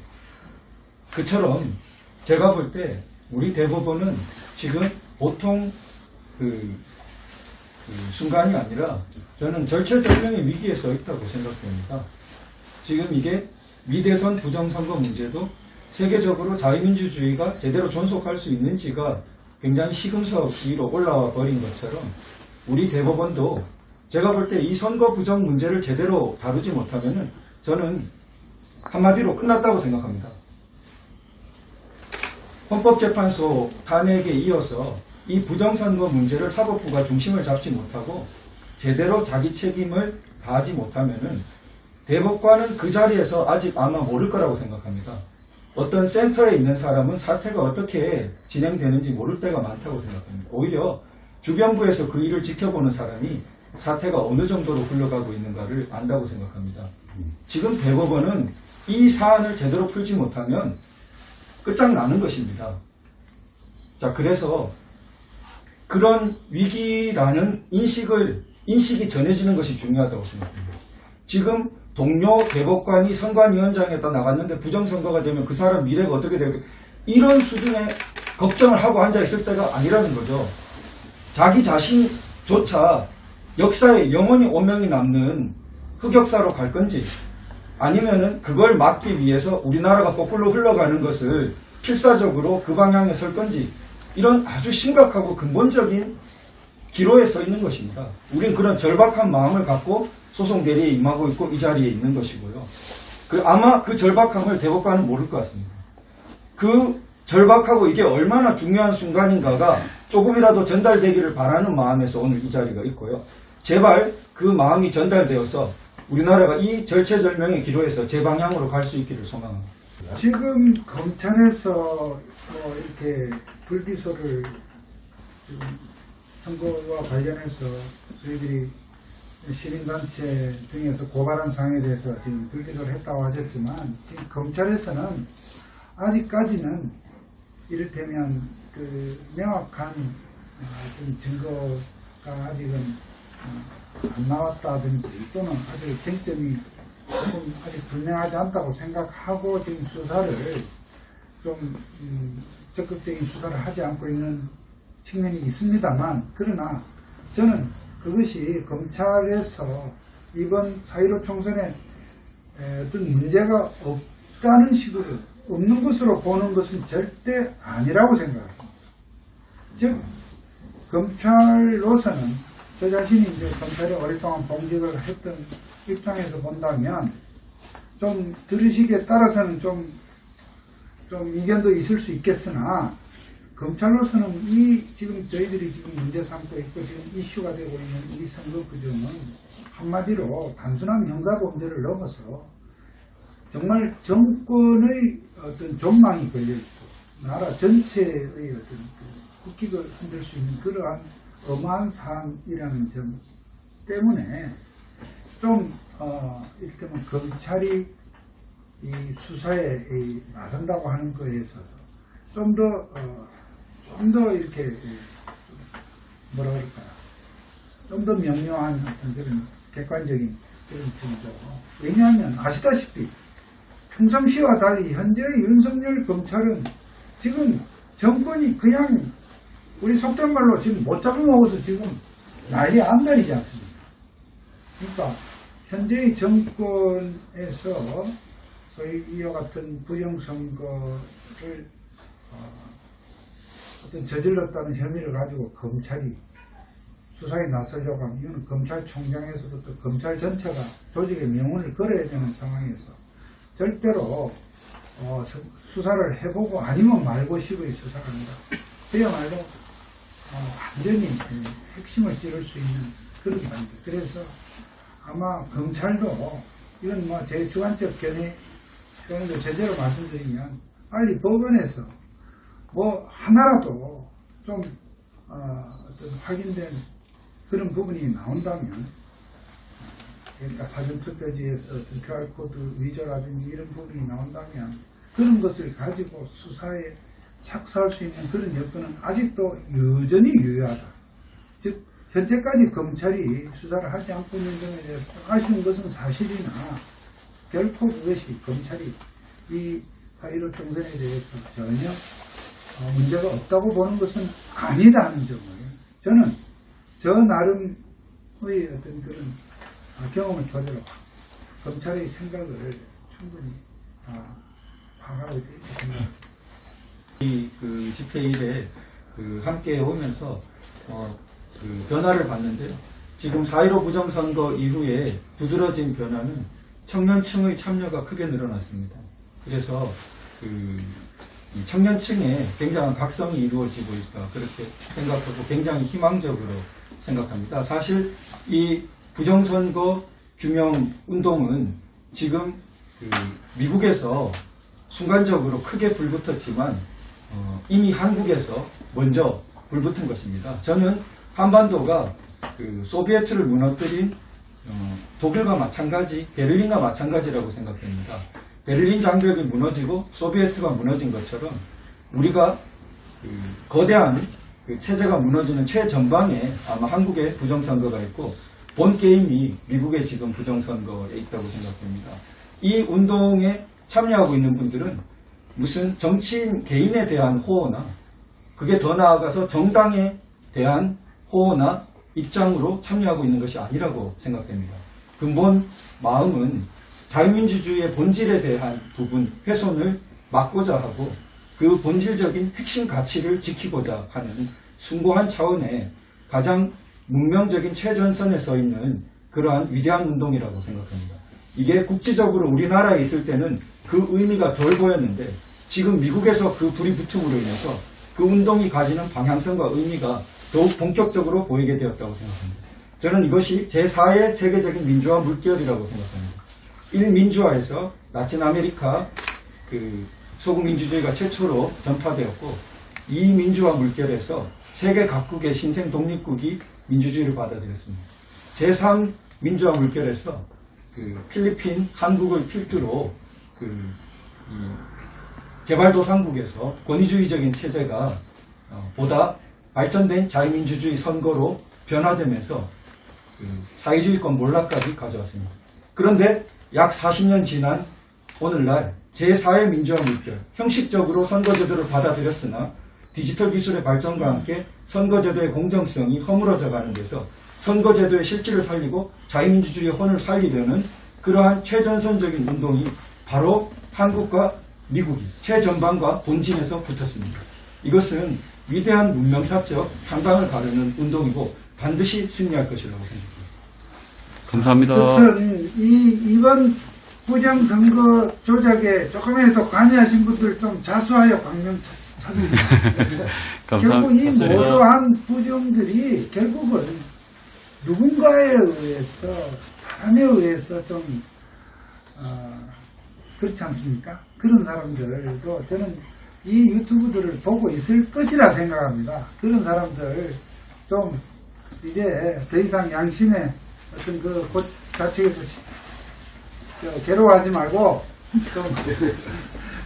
그처럼 제가 볼 때 우리 대법원은 지금 보통 그 순간이 아니라 저는 절체절명의 위기에 서 있다고 생각됩니다. 지금 이게 미대선 부정선거 문제도 세계적으로 자유민주주의가 제대로 존속할 수 있는지가 굉장히 시금석 위로 올라와 버린 것처럼 우리 대법원도 제가 볼 때 이 선거 부정 문제를 제대로 다루지 못하면은 저는 한마디로 끝났다고 생각합니다. 헌법재판소 탄핵에 이어서 이 부정선거 문제를 사법부가 중심을 잡지 못하고 제대로 자기 책임을 다하지 못하면은 대법관은 그 자리에서 아직 아마 모를 거라고 생각합니다. 어떤 센터에 있는 사람은 사태가 어떻게 진행되는지 모를 때가 많다고 생각합니다. 오히려 주변부에서 그 일을 지켜보는 사람이 사태가 어느 정도로 흘러가고 있는가를 안다고 생각합니다. 지금 대법원은 이 사안을 제대로 풀지 못하면 끝장나는 것입니다. 자, 그래서 그런 위기라는 인식이 전해지는 것이 중요하다고 생각합니다. 지금 동료 대법관이 선관위원장에다 나갔는데 부정선거가 되면 그 사람 미래가 어떻게 될까, 이런 수준의 걱정을 하고 앉아있을 때가 아니라는 거죠. 자기 자신조차 역사에 영원히 오명이 남는 흑역사로 갈 건지 아니면은 그걸 막기 위해서 우리나라가 거꾸로 흘러가는 것을 필사적으로 그 방향에 설 건지, 이런 아주 심각하고 근본적인 기로에 서 있는 것입니다. 우린 그런 절박한 마음을 갖고 소송 대리에 임하고 있고 이 자리에 있는 것이고요. 아마 그 절박함을 대법관은 모를 것 같습니다. 그 절박하고 이게 얼마나 중요한 순간인가가 조금이라도 전달되기를 바라는 마음에서 오늘 이 자리가 있고요. 제발 그 마음이 전달되어서 우리나라가 이 절체절명의 기로에서 제 방향으로 갈 수 있기를 소망합니다. 지금 검찰에서 이렇게 불기소를 지금 선거와 관련해서 저희들이 시민단체 등에서 고발한 사항에 대해서 지금 불기소를 했다고 하셨지만, 지금 검찰에서는 아직까지는 이를테면 그 명확한 어떤 증거가 아직은 안 나왔다든지 또는 아직 쟁점이 조금 아직 분명하지 않다고 생각하고 지금 수사를 좀 적극적인 수사를 하지 않고 있는 측면이 있습니다만, 그러나 저는 그것이 검찰에서 이번 4.15 총선에 어떤 문제가 없다는 식으로, 없는 것으로 보는 것은 절대 아니라고 생각합니다. 즉 검찰로서는 저 자신이 이제 검찰에 오랫동안 봉직을 했던 입장에서 본다면 좀 들으시기에 따라서는 좀 이견도 있을 수 있겠으나, 검찰로서는 이 지금 저희들이 지금 문제 삼고 있고 지금 이슈가 되고 있는 이 선거 규정은 한마디로 단순한 형사범죄를 넘어서 정말 정권의 어떤 존망이 걸려있고 나라 전체의 어떤 그 국익을 흔들 수 있는 그러한 엄한 사안이라는 점 때문에 좀 이를테면 검찰이 이 수사에 나선다고 하는 거에 있어서 좀 더 이렇게 뭐라 그럴까요? 좀 더 명료한 어떤 그런 객관적인 그런 점이죠. 왜냐하면 아시다시피 평상시와 달리 현재의 윤석열 검찰은 지금 정권이 그냥 우리 속된 말로 지금 못 잡아먹어서 지금 난리 안달이지 않습니까? 그러니까 현재의 정권에서 소위 이와 같은 부정선거를 어떤 저질렀다는 혐의를 가지고 검찰이 수사에 나서려고 하면 이거는 검찰총장에서도 또 검찰 전체가 조직의 명운을 걸어야 되는 상황에서 절대로 수사를 해보고 아니면 말고식의 수사를 한다. 그야말로 완전히 핵심을 찌를 수 있는 그런 말입니다. 그래서 아마 검찰도 이건 뭐 제 주관적 견해 그런데 제대로 말씀드리면 빨리 법원에서 뭐 하나라도 좀 어떤 확인된 그런 부분이 나온다면 그러니까 사전투표지에서 어떤 QR코드 위조라든지 이런 부분이 나온다면 그런 것을 가지고 수사에 착수할 수 있는 그런 여건은 아직도 여전히 유효하다. 즉 현재까지 검찰이 수사를 하지 않고 있는 점에 대해서 아쉬운 것은 사실이나 결코 그것이 검찰이 이 4.15 총선에 대해서 전혀 문제가 없다고 보는 것은 아니다 하는 점을 저는 저 나름의 어떤 그런 경험을 토대로 검찰의 생각을 충분히 파악하고 있다 이렇게 생각합니다. 그 집회일에 함께 오면서 변화를 봤는데요. 지금 4.15 부정선거 이후에 두드러진 변화는 청년층의 참여가 크게 늘어났습니다. 그래서 이 청년층에 굉장한 각성이 이루어지고 있다. 그렇게 생각하고 굉장히 희망적으로 생각합니다. 사실 이 부정선거 규명 운동은 지금 미국에서 순간적으로 크게 불붙었지만 이미 한국에서 먼저 불붙은 것입니다. 저는 한반도가 소비에트를 무너뜨린 독일과 마찬가지, 베를린과 마찬가지라고 생각됩니다. 베를린 장벽이 무너지고 소비에트가 무너진 것처럼 우리가 거대한 체제가 무너지는 최전방에 아마 한국의 부정선거가 있고 본 게임이 미국의 지금 부정선거에 있다고 생각됩니다. 이 운동에 참여하고 있는 분들은 무슨 정치인 개인에 대한 호호나 그게 더 나아가서 정당에 대한 호호나 입장으로 참여하고 있는 것이 아니라고 생각됩니다. 근본 마음은 자유민주주의의 본질에 대한 부분 훼손을 막고자 하고 그 본질적인 핵심 가치를 지키고자 하는 숭고한 차원의 가장 문명적인 최전선에 서 있는 그러한 위대한 운동이라고 생각합니다. 이게 국지적으로 우리나라에 있을 때는 그 의미가 덜 보였는데 지금 미국에서 그 불이 붙음으로 인해서 그 운동이 가지는 방향성과 의미가 더욱 본격적으로 보이게 되었다고 생각합니다. 저는 이것이 제4의 세계적인 민주화 물결이라고 생각합니다. 1민주화에서 라틴 아메리카 소국 민주주의가 최초로 전파되었고 2민주화 물결에서 세계 각국의 신생 독립국이 민주주의를 받아들였습니다. 제3민주화 물결에서 필리핀, 한국을 필두로 개발도상국에서 권위주의적인 체제가 보다 발전된 자유민주주의 선거로 변화되면서 사회주의권 몰락까지 가져왔습니다. 그런데 약 40년 지난 오늘날 제4의 민주화 물결, 형식적으로 선거제도를 받아들였으나 디지털 기술의 발전과 함께 선거제도의 공정성이 허물어져 가는 데서 선거제도의 실질을 살리고 자유민주주의의 혼을 살리려는 그러한 최전선적인 운동이 바로 한국과 미국이 최전방과 본진에서 붙었습니다. 이것은 위대한 문명사적 향방을 가르는 운동이고 반드시 승리할 것이라고 생각합니다. 감사합니다. 어쨌든 이번 부정선거 조작에 조금이라도 관여하신 분들 좀 자수하여 결국 이 감사합니다. 모두한 부정들이 결국은 누군가에 의해서 사람에 의해서 좀 그렇지 않습니까? 그런 사람들도 저는 이 유튜브들을 보고 있을 것이라 생각합니다. 그런 사람들 좀 이제 더 이상 양심의 어떤 그 곳 자책에서 괴로워하지 말고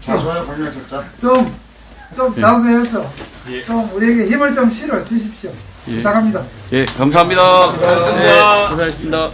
자수하여 권력 적자. 좀 자수해서 좀 우리에게 힘을 좀 실어 주십시오. 예. 부탁합니다. 예, 감사합니다. 고생하셨습니다.